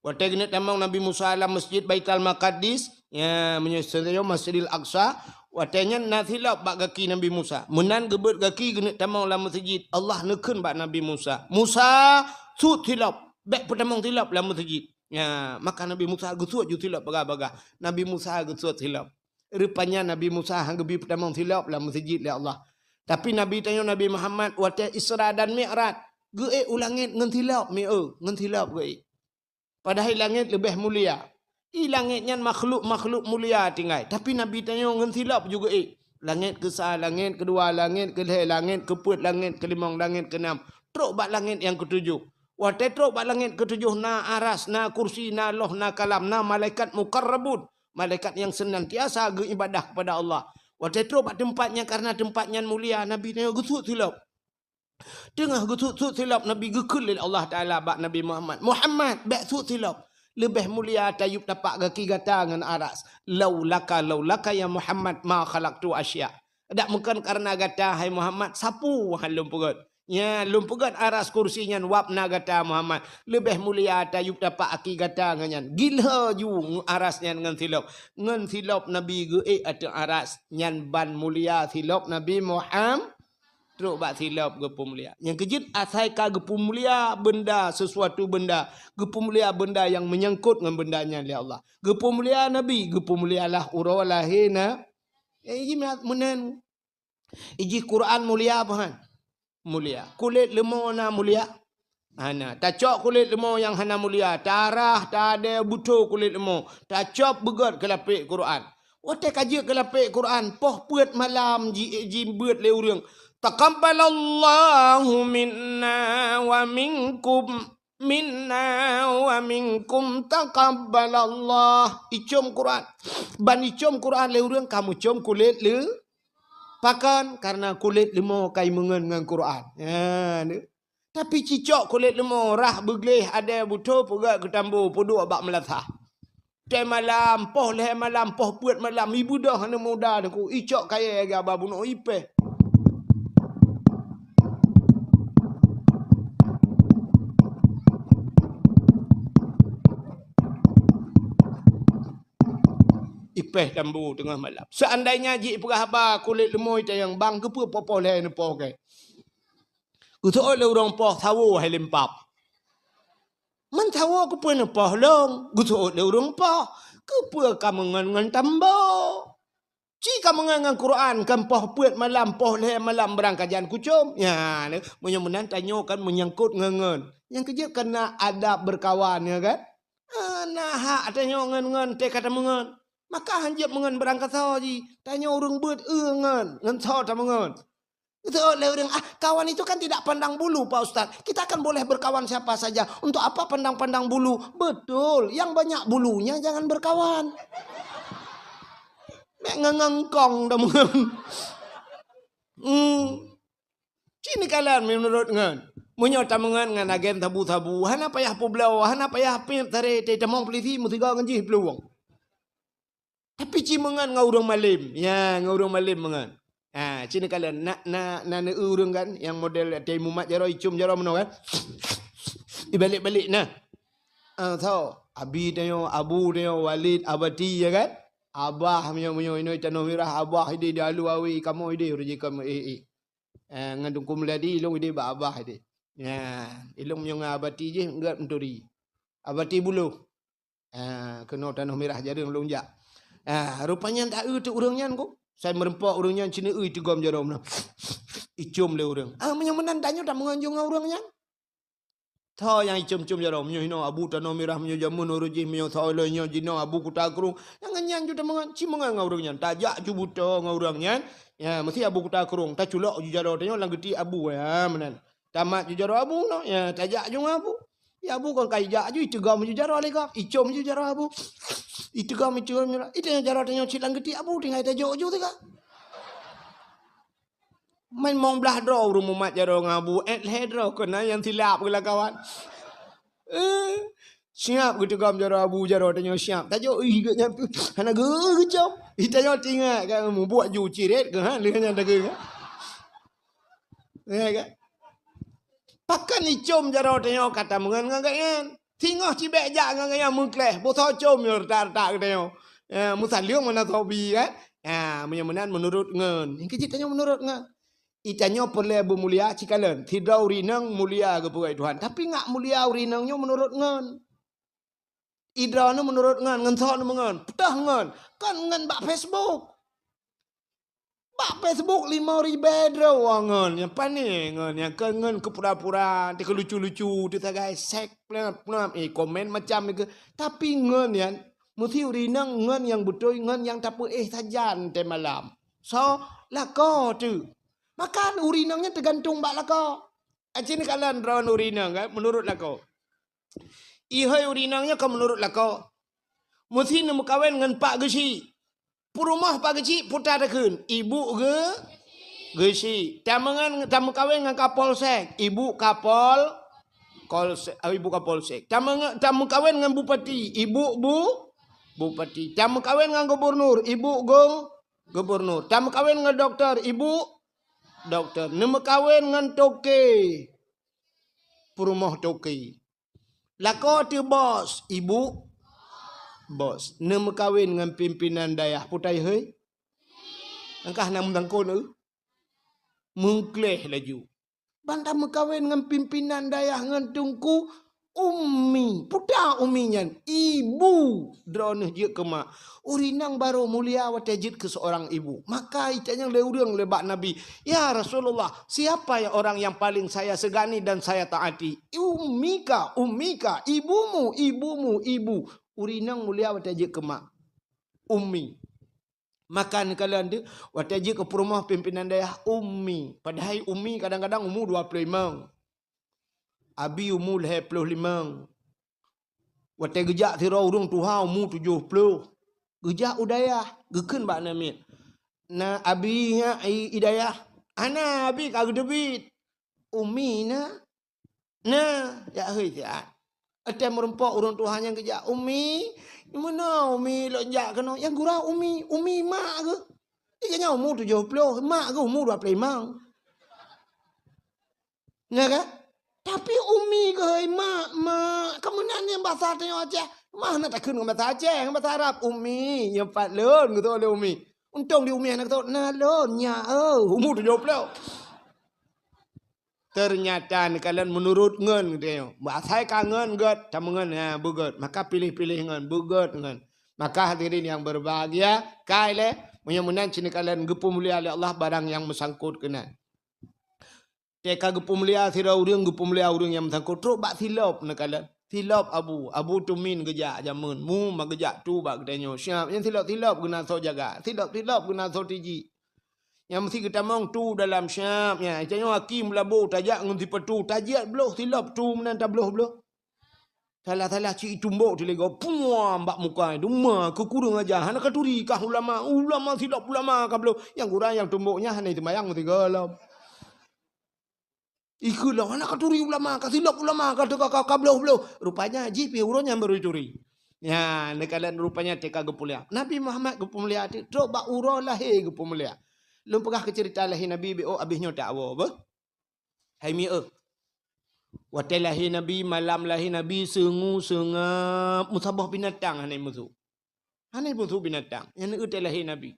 Speaker 1: Waktu gena tamang Nabi Musa lam masjid Baitul Maqdis ya menyusul Masjidil Aqsa. Watanya nathilap bak kaki Nabi Musa. Menan gebet kaki gena tamang lam masjid. Allah neken bak Nabi Musa. Musa sut tilap. Bek pertamang tilap lam masjid. Ya maka Nabi Musa gesut ju tilap baga-baga. Nabi Musa gesut tilap. Rupanya Nabi Musa hang gebi pertamang tilap lam masjid le Allah. Tapi Nabi tanya Nabi Muhammad waktu Isra dan Mi'raj, ge ulangit ngan tilap ngan tilap ge. Padahal langit lebih mulia. Langitnya makhluk mulia tinggal. Tapi Nabi tanya ngan tilap juga Langit ke langit kedua, langit ke langit keput langit kelimang, langit keenam. Truk bak langit yang ketujuh. Waktu truk bak langit ketujuh na aras, na kursi, na loh, na kalam, na malaikat mukarrabun. Malaikat yang senantiasa beribadah kepada Allah. Waktu itu tempatnya karena tempatnya mulia. Nabi tanya gesut silap. Tengah gesut silap Nabi gekul Allah Ta'ala bak Nabi Muhammad. Muhammad bak sut silap. Lebih mulia tayub tapak kaki gata dengan aras. Laulaka ya Muhammad ma khalaqtu asya. Tak mungkin karena gata hai Muhammad. Sapu halum pegat. Ya lumpugat aras kursinya wapna gata Muhammad. Lebih mulia tayub tapak kaki gata dengan gila ju arasnya dengan silap. Ngan silap Nabi ge atau aras nyan ban mulia silap Nabi Muhammad. Teruk bak silap gepu mulia. Yang kejut asai ka gepu mulia benda sesuatu benda. Gepu mulia benda yang menyangkut dengan bendanya oleh Allah. Gepu mulia Nabi, gepu mulia lah urawalahina. Iji menen. Iji Quran mulia apa? Mulia. Kulit lemau na mulia. Hana. Tacok kulit lemau yang hana mulia. Tarah tak ada butuh kulit lemau. Tacok begot kelapik Quran. Waktu kaji kelapik Quran. Poh puat malam jim buat le urang. Taqabbalallahu minna wa minkum. Minna wa minkum taqabbalallah. Icum Quran. Ban icum Quran le urang kamu cum kulit le pakan karena kulit lemau kai mengen dengan Quran. Ya, ni. Tapi cicok kulit lemau rah begleh ada butuh pegak ketambu puduk bak melatah. Teh malam poh leh malam poh puat malam ibu dah hana muda aku icok kaya ga babuno ipe. Ipeh dambu tengah malam. Seandainya ji perahaba kulit lemau itu yang bang ke popo le ne po ke. Kutu le urang po tawo hai lempap. Man tawo ku pun po long. Kutu le urang po ke pu kamangan ngan tambo. Ci kamangan ngan Quran kan po puat malam po le malam berangkajan kucum. Ya ne menyemenan tanyo kan menyangkut ngengen. Yang kerja kena adab berkawan ya kan. Nah hak tanyo ngen te kata mengen. Maka hanjap mengan berangkat sahaji. Tanya orang buat ngan sahaj tak mengan. Itu oleh orang kawan itu kan tidak pandang bulu Pak Ustaz. Kita kan boleh berkawan siapa saja. Untuk apa pandang-pandang bulu? Betul. Yang banyak bulunya jangan berkawan. Mek ngengkong dah mengan. Cini kalian menurut ngan. Menyota mengan ngan agen tabu-tabu. Hana payah poblau. Hana payah pim tare te tamang peliti mutiga nganji peluang. Tapi cimengan ngau urang malim. Ya, ngau urang malim mengan. Ha, cina kalian nak urang kan yang model teh mumat jaro icum jaro meno kan. Dibalik-balik nah. Tahu, abi tanya abu tanya walid abati ya kan? Abah menyo ini tanah merah abah ide dalu awi kamu ide rezeki kamu Ngandung kumula di ilung ide ba abah ide. Ya, ilung yang abati je enggak menturi. Abati bulu. Kena tanah merah jaring lonjak. Rupanya tak tu urangnya ko. Saya merempak urangnya cina tegam jarum nah. Icum le urang. Yang menan tanya tak menganjung urangnya. Tho yang icum-cum jarum nyo hino abu tanah merah menyo jamun uruji menyo tho le nyo jino abu kutakrung. Yang nyan ju mangan ci mangan urangnya. Tajak ju buta urangnya. Ya mesti abu kutakrung. Ta culok ju jaro tanyo lang geti abu ya menan. Tamat ju jaro abu no. Ya tajak ju abu. Ya abu kon kaijak ju tegam ju jaro le kak. Icum ju jaro abu. Itu kami cuma mula. Itu yang cara tanya cilang geti abu tinggal kita jauh-jauh tiga. Main mong belah draw rumah mat jaro ngabu. Draw kena yang silap gula kawan. Siap gitu kami jaro abu jaro tanya siap. Tajo ih gak nyampe. Hana gejam. Itanya tinggal kan membuat ju ciret ke han lehnya daga kan. Ya kan. Pakan icom jaro tanya kata mengan ngagain. Tinggal cibek jak dengan yang mengkleh. Botol com yo tak tengok. Musa liung mana tobi kan. Menyemenan menurut ngen. Yang kecil tanya menurut ngen. Itanya perle bermulia cikalan. Tidak urinang mulia kepada Tuhan. Tapi ngak mulia urinangnya menurut ngen. Idrana menurut ngen. Ngen sok mengen. Petah ngen. Kan ngen bak Facebook. Bak Facebook 5,000 wangan. Yang panik ngen. Yang ke ngen ke pura-pura. Dia ke lucu-lucu. Dia tak guys. Sek. Komen macam itu. Tapi ngen yang. Mesti urinang ngen yang betul. Ngen yang tak apa sajan te malam. So. Lako tu. Makan urinangnya tergantung bak lako. Acik ni kalian rawan urinang kan. Menurut lako. Ihai urinangnya kan menurut lako. Mesti nak kawin dengan pak gesi. Perumah pak gesi putar dekun. Ibu ke gesi. Tamu kawin dengan kapolsek. Ibu ibu kapolsek. Tamu kawin dengan bupati. Ibu bupati. Tamu kawin dengan gubernur. Ibu gubernur. Tamu kawin dengan doktor. Ibu doktor. Nama kawin dengan toke. Perumah toke. Lako tu bos. Ibu bos. Nama kawin dengan pimpinan dayah. Putai hei. Angkah nama tangkon mengkleh laju. Bantah mengkawin dengan pimpinan dayah dengan tungku. Umi. Putai uminya. Ibu. Droneh je ke mak. Urinang baru mulia watajid ke seorang ibu. Maka itanya leurang lebak Nabi. Ya Rasulullah. Siapa yang orang yang paling saya segani dan saya taati? Umika. Ibumu. Ibu. Urinang mulia watajid ke mak. Umi. Makan kalian tu. Watajid ke perumah pimpinan dayah. Umi. Padahal umi kadang-kadang umur 25. Abi umur 25. Watai gejak tira urung Tuhan umur 70. Gejak udayah. Gekun bak namit. Na abi idayah. Ana abi kagak debit. Umi na ya hei siat. Ada merempak urung Tuhan yang kejak. Umi. Mana umi lonjak kena. Yang gurau umi. Umi mak ke. Dia umur 70. Mak ke umur 25. Ya kan? Tapi umi ke mak. Kemudian yang bahasa tanya Aceh. Mana tak kena bahasa Aceh. Bahasa Arab. Umi. Yang 4 lon. Gitu oleh umi. Untung di umi anak tu. Nah lon. Ya umur 70. Ternyata kalian menurut ngen gitu. Bahasa kangen get, tamungan ya buget. Maka pilih-pilih ngen, buget ngen. Maka hadirin yang berbahagia, kaile mudah-mudahan cini kalian gepu mulia oleh Allah barang yang mesangkut kena. Teka gepu mulia sira urang gepu mulia urang yang mesangkut terus bak silap nak kalian. Silap abu tumin gejak jamun. Mu mak gejak tu bak kedanyo. Siap yang silap-silap guna so jaga. Silap-silap guna so tiji. Yang mesti kita mong tu dalam syabnya. Jangan hakim labu tajak ngunti petu. Tajak beloh silap tu menanta beloh. Salah-salah cik tumbuk tu lego. Puam bak muka. Duma kekurung aja. Hana katuri kah ulama. Ulama silap ulama kah beloh. Yang kurang yang tumbuknya hana itu bayang ngunti galam. Ikulah hana katuri ulama kah silap ulama kah kah beloh. Rupanya jipi uronya baru curi. Ya, kalian rupanya teka gepulia. Nabi Muhammad gepulia tu. Teruk bak uroh lahir gepulia. Lu pernah ke cerita lahir Nabi habisnya dakwa apa? Hai mi Watai lahir Nabi malam lahir Nabi sengap musabah binatang hanai musuh. Hanai musuh binatang. Yang nak lahir Nabi.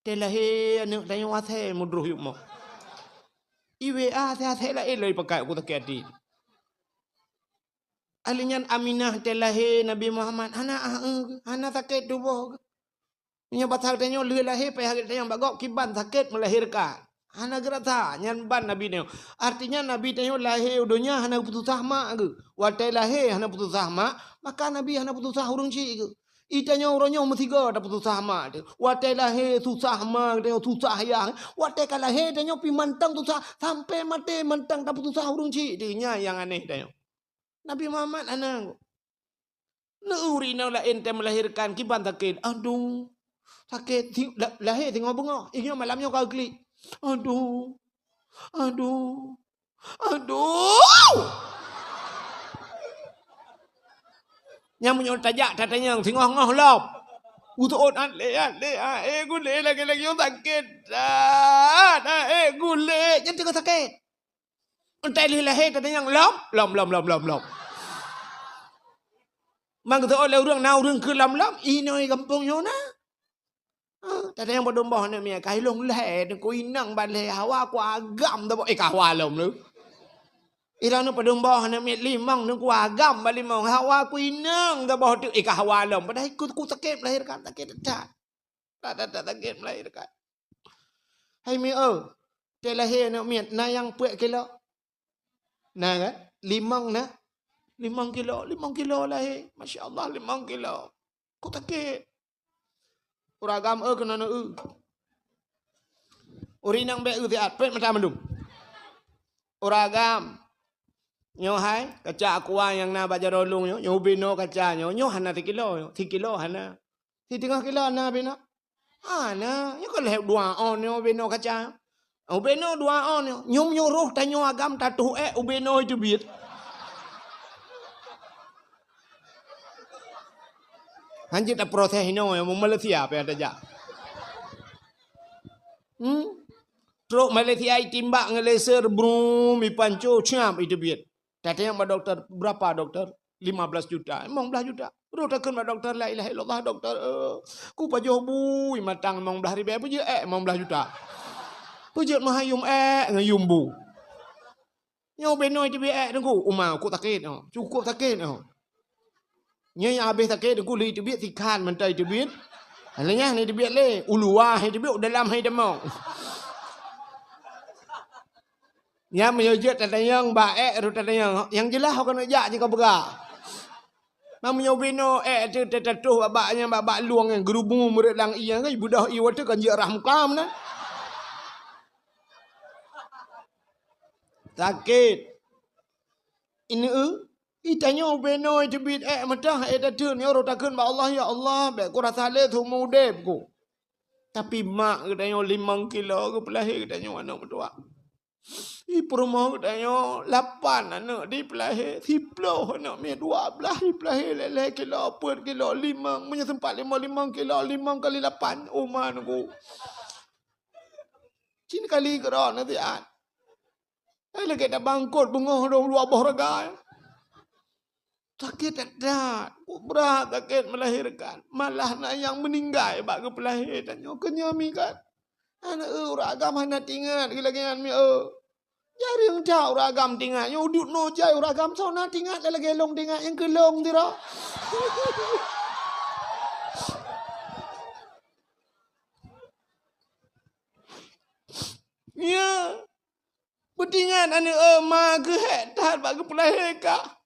Speaker 1: Te lahir anak tanya wasai mudruh yuk mau. IWA saya lah eloi pakai aku tak kedi. Alinyan Aminah telahir Nabi Muhammad anak sakit tubuh. Nya batal tanyo le lahir pe hari yang bagok kiban sakit melahirkan. Hana gerata nyan ban Nabi ni. Artinya Nabi tanyo lahir dunia hana putus mak ke. Watai lahir hana putus mak, maka Nabi hana putus urung ci ke. Itanya orangnya mestiga ada putus mak tu. Watai lahir susah mak tanyo susah yang. Watai kalahir tanyo pi mantang susah sampai mati mantang tak putus urung ci tu nya yang aneh tanyo. Nabi Muhammad anak. Neuri na la ente melahirkan kiban sakit. Aduh. Sakit lahir tengok bengok. Ini malamnya kau klik. Aduh. Aduh. Aduh. Yang menyol tajak tatanya tengok ngoh lop. Utuk le. Gule lagi yang sakit. Gule. Jangan tengok sakit. Entai lahir tatanya lop. Mang kata oleh orang nau orang ke lam. Ini kampungnya na. Tadi yang berdomba ni mia kai long leh ku inang ban leh hawa ku agam dah kahwa lom lu. Ira nu berdomba ni mia limang nu ku agam ba limang hawa ku inang dah bah tu kahwa lom. Padahal ku sakit melahirkan sakit dah. Tak sakit melahirkan. Hai mia te lahir nu mia na yang puak kilo. Na kan? 5 kilo lahir. Masya-Allah 5 kilo. Ku sakit. Uragam kena urinang be tiat pet macam mandum. Uragam nyohai kaca aqua yang na baja rolung nyo bino kaca nyo hana 3 kilo hana. 3 kilo hana bino. Hana, nyo kalau 2 on nyo bino kaca. Bino 2 on nyo roh tanyo agam tatuh bino itu biit. Hanjit tak proses ini yang Malaysia apa yang ada. Truk Malaysia timbak ngelaser brum ipanco cam itu biat. Tadi yang doktor berapa doktor? 15 juta. 15 juta. Bro takkan doktor la ilaha illallah doktor. Ku pajoh bu matang 15 ribu puji 15 juta. Puji mahayum ngayum bu. Nyo beno itu biat tunggu umah ku sakit cukup sakit Nya habis sakit aku li tibit sikan mentai tibit. Alanya ni tibit le uluah ni tibit dalam hai demau. Nya menyojot tatayang baek ru tatayang yang jelas kau nak jak je kau berah. Mam nyobino tu tatuh babaknya babak luang yang gerubung murid lang iya kan budah iwa tu kan je rahmukam na. Sakit. Ini Itanya beno itu bid matah datun ya rotakan ba Allah ya Allah be ku rasa le tu mudep ku. Tapi mak katanya 5 kilo ke pelahir katanya anak berdua. I perumahan katanya 8 anak di pelahir 10 anak me 12 di pelahir lele kilo 4 kilo 5 punya sempat 5 kilo 5 kali 8 umar ku. Cin kali gerak nanti an. Lagi dah bangkut bunga dua buah raga. Sakit ada, berat sakit melahirkan. Malah nak yang meninggal bagi pelahir dan nyokenya kan. Anak uragam hana tinggal lagi mi Jari yang jauh uragam tinggal. Yang udut no jai uragam sauna tinggal lagi long tinggal yang kelong tira. Ya. Betingan anak emak ke hetat bagi pelahir kah.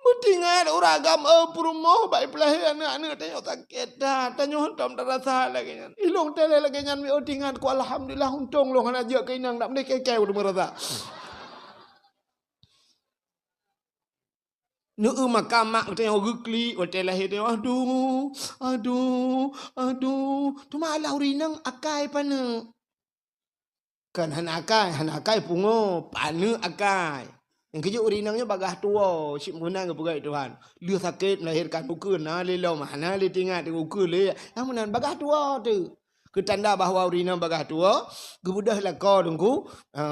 Speaker 1: Betingan uragam perumoh baik pelahir anak-anak tanya sakit dah. Tanya hentam tak rasa lagi. Ilong tele lagi nyan mi tingan ku alhamdulillah untung long hana je keinang nak mendek kekeu udah merasa. Nu makamak tanya gukli hotel lahir tanya aduh. Tu malah urinang akai pana. Kan hana akai pungo pana akai. Yang kerja urinangnya bagah tua, sip menang ke pegai Tuhan. Dia sakit melahirkan buku na le lo mana le tinggal dengan buku le. Namun bagah tua tu. Ketanda bahawa urinang bagah tua, gebudah lah kau dengku,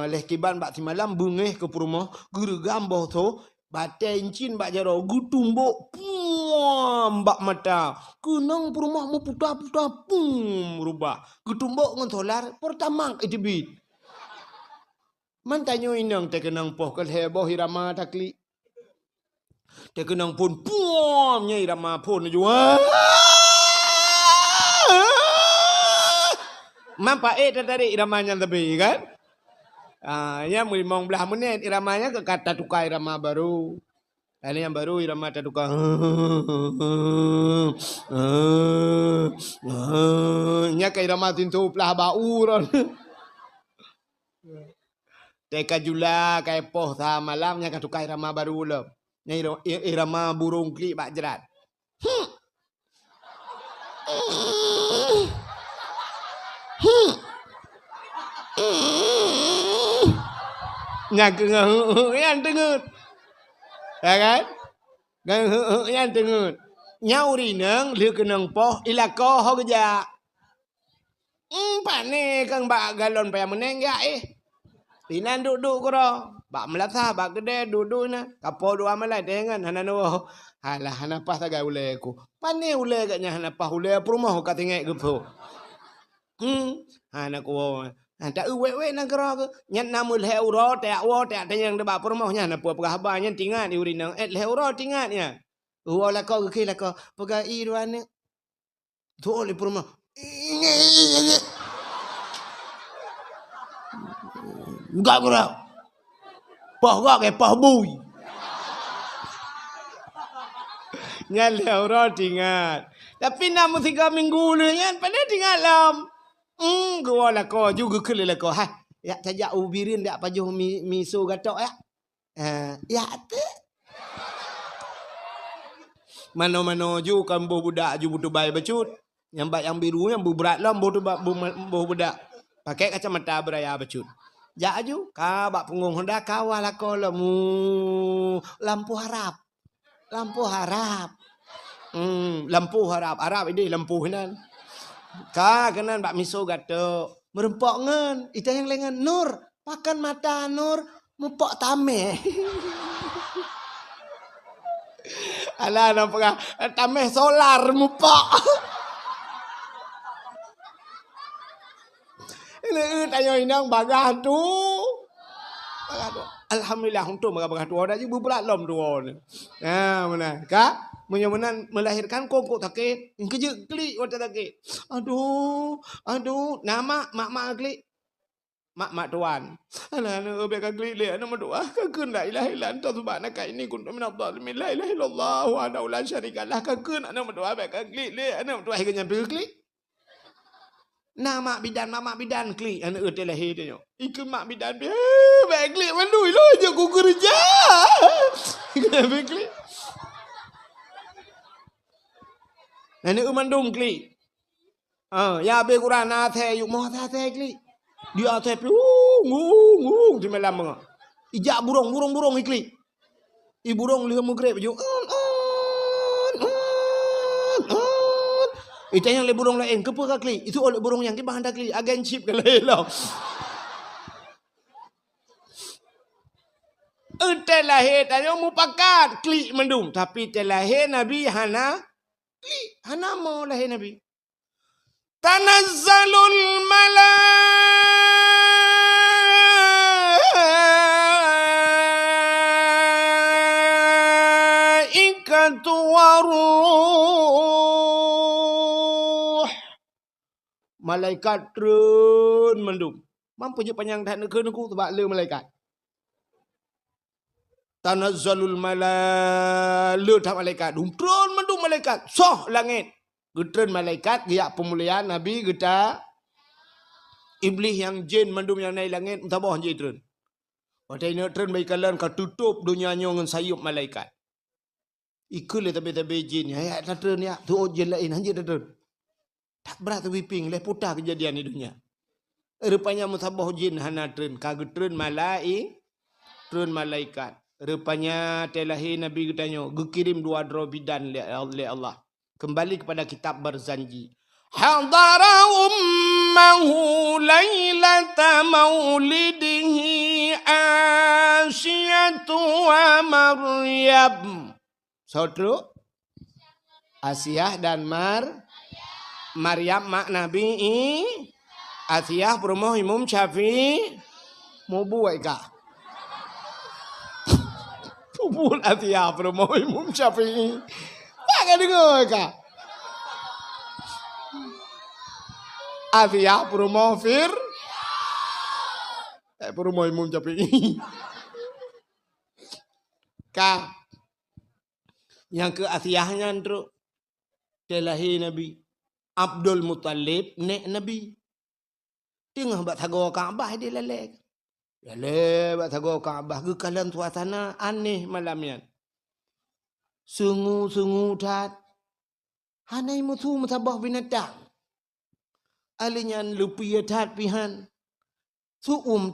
Speaker 1: leh kiban bak si malam bungeh ke rumah, guru gamboh tu, batai incin bak jaro, gu tumbuk, pum bak mata. Kenang rumah mu putar-putar, pum rubah. Gu tumbuk ngan solar, pertama itu bit. Man tanyo inang tekenang poh kal heboh irama takli. Tekenang pun puamnya irama pun juga. Mampa tadi iramanya lebih kan? Ya muli mong belah menit iramanya ke kata tukar irama baru. Ada yang baru irama taduka. Nya kay irama tintu plah bauron. Teka jula kay poh sa malam nya katuka irama baru lo. Nya irama burung kli bak jerat. Nya yang dengut. Ya kan? Yang dengut. Nyauri neng liu keneng poh ilako ho kerja. Pane kang bak galon payah meneng ya Tinan duduk koro. Bak melatah bak gede duduk na. Kapo dua malai dengan hanano. Halah hanapah taga ule ku. Pane ule katnya hanapah ule perumah ka tingek gepo. Hanaku tak uwe nang kero ke. Nyat namul heuro tak wo tak yang debak perumahnya na puap kahabanya tingat uri nang heuro tingatnya. Wala ko kila ko pega irwane. Tu oli perumah. Enggak kero. Poh gak ke poh bui. Nyat heuro tingat. Tapi namu 3 minggu nya pada tingat lam. Gua lah kau juga kelih lah kau. Ya tajak ubirin dak pajuh miso gatok ya. Ya tu. Mano-mano ju kan budak ju butuh bayi becut. Yang biru yang berat lah budak. Pakai kacamata beraya becut. Ja ju ka bak punggung hendak kawal lah kau lemu lampu harap. Lampu harap. Lampu harap. Harap ini lampu hinan. Ka kenan bak miso gato merempok ngen itu yang lengan nur pakan mata nur mupok tameh. Alah nampak tameh solar mupok. Ini tayo inang bagah tu. Alhamdulillah untuk bagah tu ada je berat lom tu. Mana ka menyemenan melahirkan kongkok takit keje klik wata takit aduh nama mak klik mak tuan ana beka klik le ana doa kakun la ilaha illa anta subhanaka inni kuntu minadh dhalimin la ilaha illallah wa la syarika lah kakun ana doa beka klik le ana doa hingga nyampe klik nama mak bidan klik ana lah he ikut mak bidan beka klik mandui lo je ku kerja beka klik Nenek umandung kli. Ya be Quran na the yuk mo tha the kli. Dia the ngung di malam menga. Ijak burung ikli. I burung lihat mugreb yuk. Itu yang le burung lain kepa ka kli. Itu oleh burung yang ki bahan dak kli agen chip ka le lo. Telahir tanya mupakat kli mendum tapi telahir Nabi hana Hana mau lahir Nabi. Tanazzalul malaikatu waruh. Malaikat turun mendung. Mampu je panjang tak nak aku sebab le malaikat. Tanazzalul malaikat turun mendung malaikat soh langit getren malaikat giak pemuliaan nabi geta iblis yang jin mendung yang naik langit tabah je turun pada ini turun baik kalian ka tutup dunia nyon sayup malaikat ikul le tabe jin ya turun ya tu jin lain hanje turun tak berat wiping le putar kejadian di dunia rupanya mutabah jin hana turun ka getren malaikat rupanya telahi Nabi katanya gekirim 2 drobidan oleh Allah. Kembali kepada kitab berzanji. Hadara ummahu lailata maulidihi Asyatu wa Maryam. Saudara Asyah dan Maryam mak Nabi Asyah perumah Imam Syafi'i Mau buat kah? Pupul Atiyah Promo Imam Syafi'i. Tak kan dengar kah? Atiyah Promo Fir. Promo Imam Syafi'i. Kah? Yang ke Atiyahnya tu lahir Nabi Abdul Muttalib nek Nabi. Tengah buat thago Kaabah dia lelek. Lelek buat thago Kaabah ke kalam suasana aneh malamnya. Sungu tat. Hanai mutu mutabah binatang. Alinyan lupi tat pihan.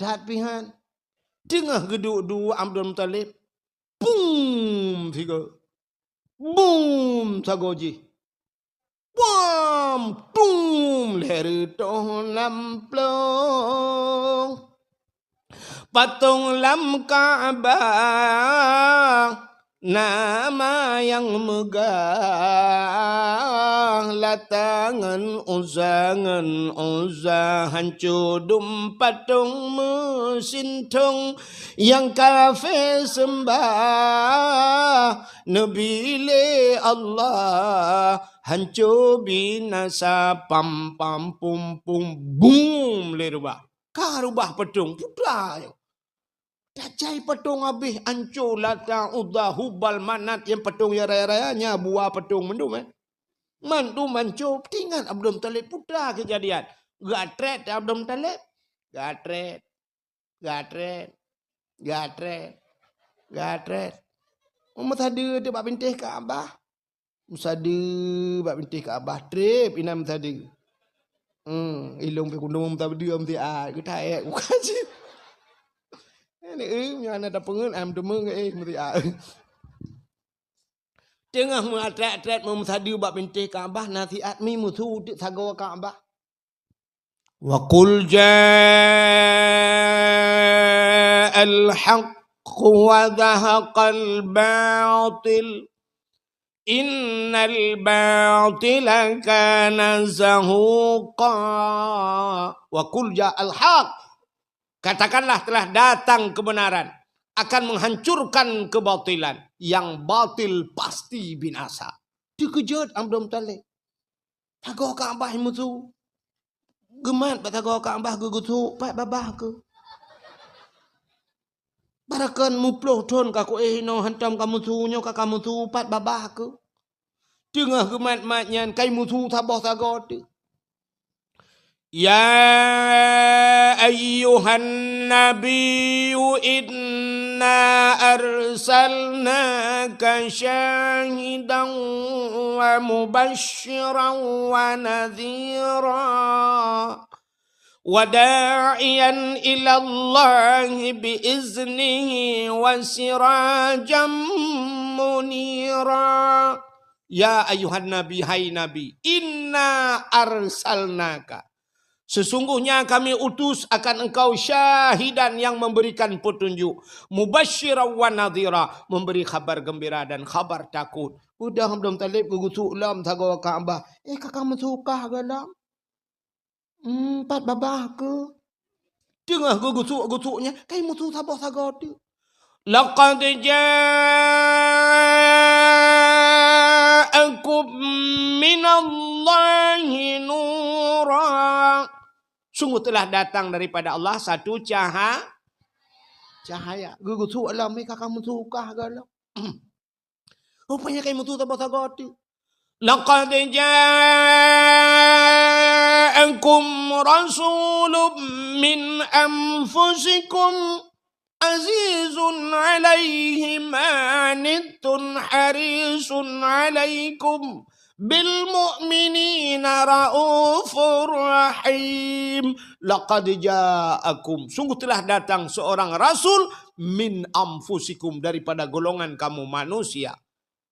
Speaker 1: Tat pihan. Tengah geduk dua Abdul Muttalib. Boom tiga. Boom thagoji. Boom boom leher toh lamplong. Patung lam Ka'bah. Nama yang megah latangan uzangan uzah hancur patung mesin tong yang kafir sembah Nabi le Allah hancur binasa pam pam pum pum boom le rubah kah rubah patung putra yo. Dajai petung habis hancur latang udah hubal manat yang petung ya raya-rayanya buah petung mendum mandu mancur tinggal Abdul Muttalib putra kejadian gatret Abdul Muttalib gatret umat ada dia bab bintih Kaabah musada bab bintih Kaabah trip inam tadi ilung pe kundum tak dia mesti ke taek bukan sih. Ini yang ada pengen am demeng mesti tengah mengatret memsadi bab bintih Kaabah nasihat mi mutu thago Kaabah wa qul ja'al haqq wa dhahaqal batil innal batila kana zahuqa wa qul ja'al haqq. Katakanlah telah datang kebenaran akan menghancurkan kebatilan. Yang batil pasti binasa. Dikejut Abdul Muttalib. Thago Kaabah mutu. Gemat pak thago Kaabah gugutu pak babah ke. Barakan muploh ton kaku no hantam kamu tu nyo kamu tu pat babah ke. Tengah gemat matnya kai mutu tabah thago tu. Ya ayyuhan nabiyyu inna arsalnaka syahidan wa mubasysyiran wa nadhira wa da'iyan ila Allah biiznihi wa sirajan munira. Ya ayyuhan nabi, hai nabi, inna arsalnaka, sesungguhnya kami utus akan engkau syahidan yang memberikan petunjuk, mubasysyiran wa nadhira, memberi kabar gembira dan kabar takut. Udah Abdul Muttalib gugutu ulam thago Kaabah. Kakak mesukah galam? Pat babah ke? Tengah gugutu-gutunya kai mutu tabah thago tu. Laqad ja'akum minallahi nura. Sungguh telah datang daripada Allah satu cahaya. Gugutu alam ni kakak mutukah galau. Rupanya kai mutu tabah thago. Laqad ja'akum rasulun min anfusikum azizun 'alaihi ma anittum harisun 'alaikum bil mu'minina raufur rahim. Laqad ja'akum, sungguh telah datang seorang rasul min anfusikum, daripada golongan kamu manusia.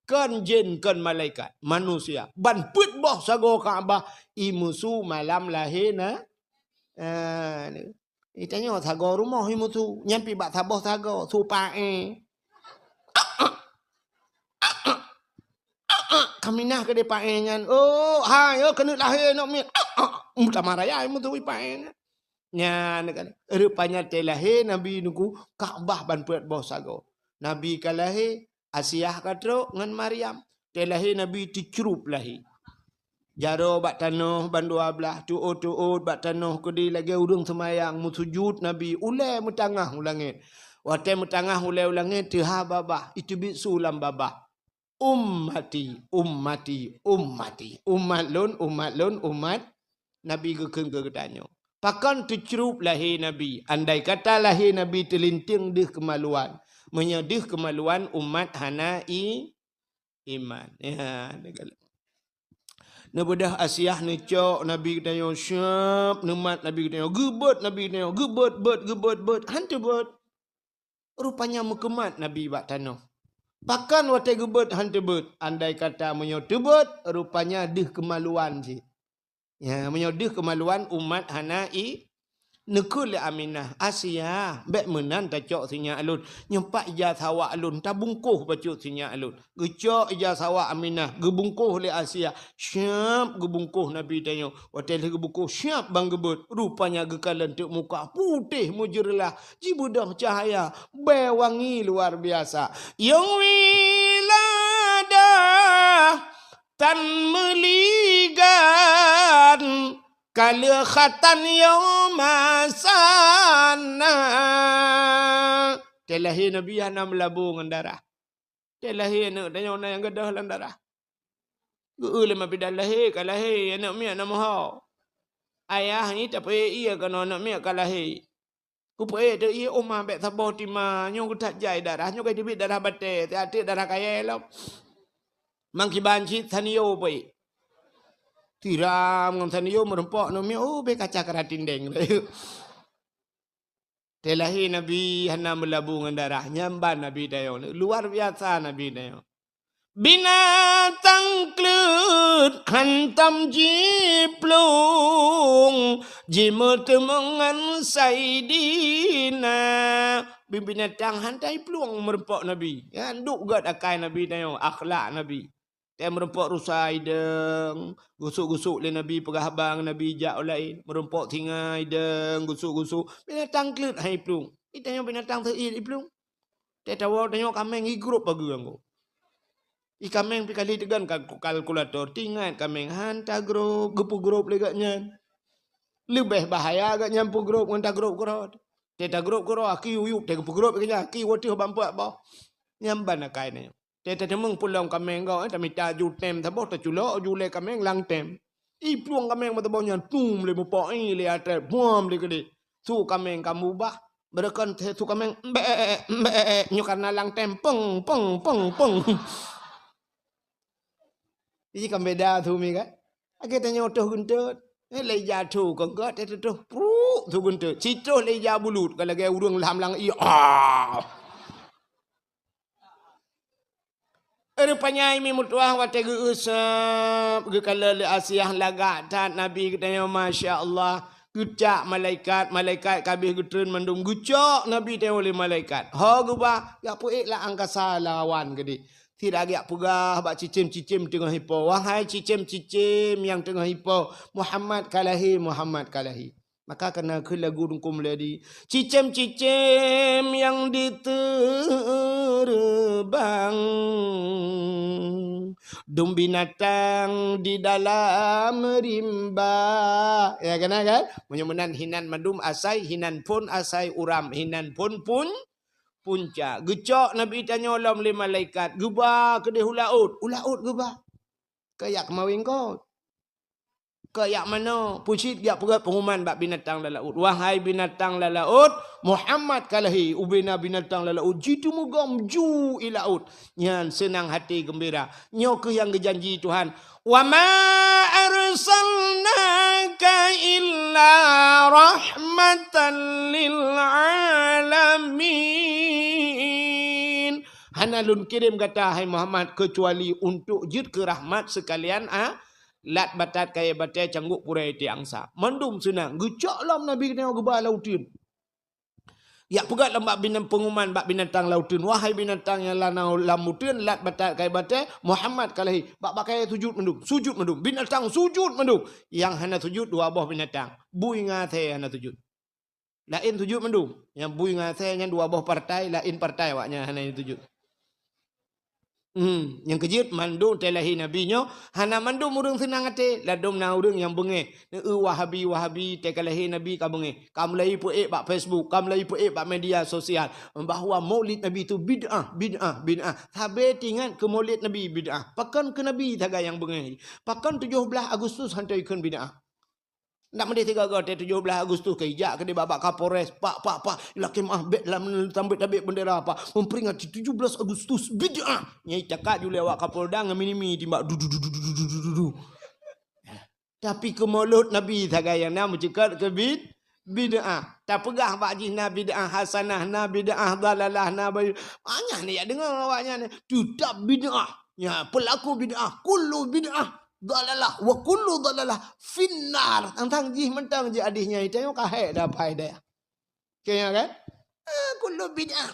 Speaker 1: Kan jin kan malaikat manusia ban put boh sago Kaabah imusu malam lahina itanya thago rumah imusu nyampi bak thaboh thago su pae kaminah ke de pae nyan oh hai kena lahir nak mi mutamaraya imusu pae Nya rupanya telahe Nabi nuku Kaabah ban puat bos sago. Nabi kalahe Asiah katro ngan Maryam. Telahe Nabi dicrup lahi. Jaro bak tanoh ban 12 tuut bak tanoh kudi lagi urung semayang musujud Nabi ule mutangah ulangit. Wate mutangah ule ulangit tiha babah itu bi sulam babah. Ummati umat lun umat Nabi gekeng ke tanyo. Pakan tercerup lahir Nabi. Andai kata lahir Nabi terlinting dih kemaluan. Menyedih kemaluan umat hana iman. Ya, Nabudah Asiah ni cok Nabi kata syap nemat Nabi kata gebet Nabi kata gebet hantu bet. Rupanya mukemat Nabi bak tanah. Pakan wate gebet hantu bet. Andai kata menyodebet rupanya dih kemaluan si. Ya, menyodih kemaluan umat hana nekul Aminah Asia bek menan ta cok sinya alun nyempak ija sawa alun ta bungkuh bacut sinya alun gecok ija sawa Aminah gebungkuh le Asia syap gebungkuh Nabi tanyo hotel gebungkuh syap bang gebut rupanya gekalan tek muka putih mujurlah jibudah cahaya bewangi luar biasa yang wilada tan meligan Kala khatan yawmasana. Telahi Nabi hana melabung darah. Telahi anak dan yang gadah dalam darah. Geul ma bidan lahi kalahi anak mi anak moho. Ayah ni tak payah ia kan anak mi kalahi. Ku payah tu ia omah bek sabo tima nyong ku tak jai darah nyong kai tibit darah bate ti darah kaya lo. Mangkiban ci thaniyo pai. Tiram ngam saniyo merempok no mi be kaca keratin deng. Telahi Nabi hana melabung darah nyamban Nabi dayo luar biasa Nabi dayo. Binatang klut hantam jiplung jimut mengan saidina binatang hantai pluang merempok Nabi. Ya nduk gad akai Nabi dayo akhlak Nabi. Dia merempok rusai deng, gusuk-gusuk le Nabi pegah bang Nabi jak lain, merempok tingai deng, gusuk-gusuk. Binatang klut hai plung. Itanya binatang tei plung. Dia tahu tanya kameng igrup bagi anggo. I kameng pikali tegan kalkulator tingat kameng hanta grup, gepu grup le gaknya. Lebih bahaya gak nyampu grup ngan grup korot. Dia grup korot aki uyuk dia gepu grup gaknya aki wati bampak bah. Nyamban akai ne. Teta temeng pulang kameng kau, tapi tak jutem, tak boleh culo, jule kameng lang tem. I pulang kameng mata bawanya, tum le mupo ini le atre, buam le kede. Su kameng kamu bah, berakan su kameng nyukarna lang tem, peng. Ini kan beda tu mi kan? Aku tanya otoh guntut, leja tu kau got itu tu, tu guntut. Cito leja bulut, kalau gaya urung lam i Rupanya ini mutuah wate geusap gekala le Asiah lagak tat Nabi katanya Masya Allah gucak malaikat kabih getreun mandum gucak Nabi teh oleh malaikat ha gubah ya puik lah angkasa lawan gede tidak agak pegah bak cicim-cicim tengah hipo wahai cicim-cicim yang tengah hipo Muhammad kalahi maka kena ke lagu rungkum ladi cicim-cicim yang diterbang dum binatang di dalam rimba ya kan menyemenan hinan madum asai hinan pun asai uram hinan pun punca gecok Nabi tanya olam le malaikat gubah ke dia ulaut gubah kayak kemawin kau kayak mana pucit dia pegat pengumuman bab binatang lalaut wahai binatang lalaut Muhammad kalahi ubina binatang lalaut jitu mugam ju ilaut nyan senang hati gembira nyo ke yang gejanji Tuhan wa ma arsalnaka illa rahmatan lil alamin hanalun kirim kata hai Muhammad kecuali untuk jid ke rahmat sekalian lat batat kaya batai cangguk purai ti angsa. Mandum senang. Gecak lam Nabi kena gebah lautin. Ya pegat lambak binatang pengumuman bak binatang lautin. Wahai binatang yang lanau lamutin lat batat kaya batai Muhammad kalahi. Bak bakai sujud mendum. Binatang sujud mendum. Yang hana sujud dua buah binatang. Bui ngathe hana sujud. Lain tujuh mendu. Yang bui dengan saya yang dua buah partai, lain partai awaknya hana ini tujuh. Yang kejut mandu telahi nabinya hana mandu murung senang ate ladom na urang yang benge wahabi tekalahi nabi ka benge kam lai pu bak Facebook kam lai pu bak media sosial bahawa maulid nabi itu bid'ah sabe tingan ke maulid nabi bid'ah pakan ke nabi taga yang benge pakan 17 Agustus hantai ikun bid'ah. Nak mendih 17 Agustus ke ijak ke dia babak Kapolres pak laki mahbet dalam tambit tabik bendera apa memperingati 17 Agustus bid'ah nyai cakap jule awak Kapolda ngamini timbak du. Tapi ke mulut Nabi tagayang nama cakap ke bid'ah tak pegah pak jina bid'ah hasanah na bid'ah dalalah na banyak ni ya dengar awaknya ni tidak bid'ah ya pelaku bid'ah kullu bid'ah dalalah wa kullu dalalah finnar tang jih mentang je adihnya itu yo kahek dah pai dah kaya kan kullu bid'ah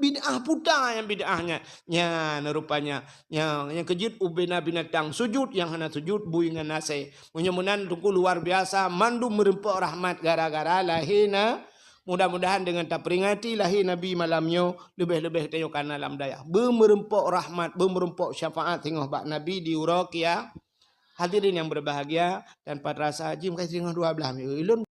Speaker 1: bid'ah putar yang bid'ahnya nya rupanya yang kejut ubena binatang sujud yang hana sujud buingan nase munyamunan tunggu luar biasa mandu merempok rahmat gara-gara lahina. Mudah-mudahan dengan tak peringati lahir Nabi malamnya lebih-lebih tengok kana alam daya. Bermerempok rahmat, bermerempok syafaat tengok bak Nabi di Uraq ya. Hadirin yang berbahagia dan pada rasa haji mungkin 12 ilun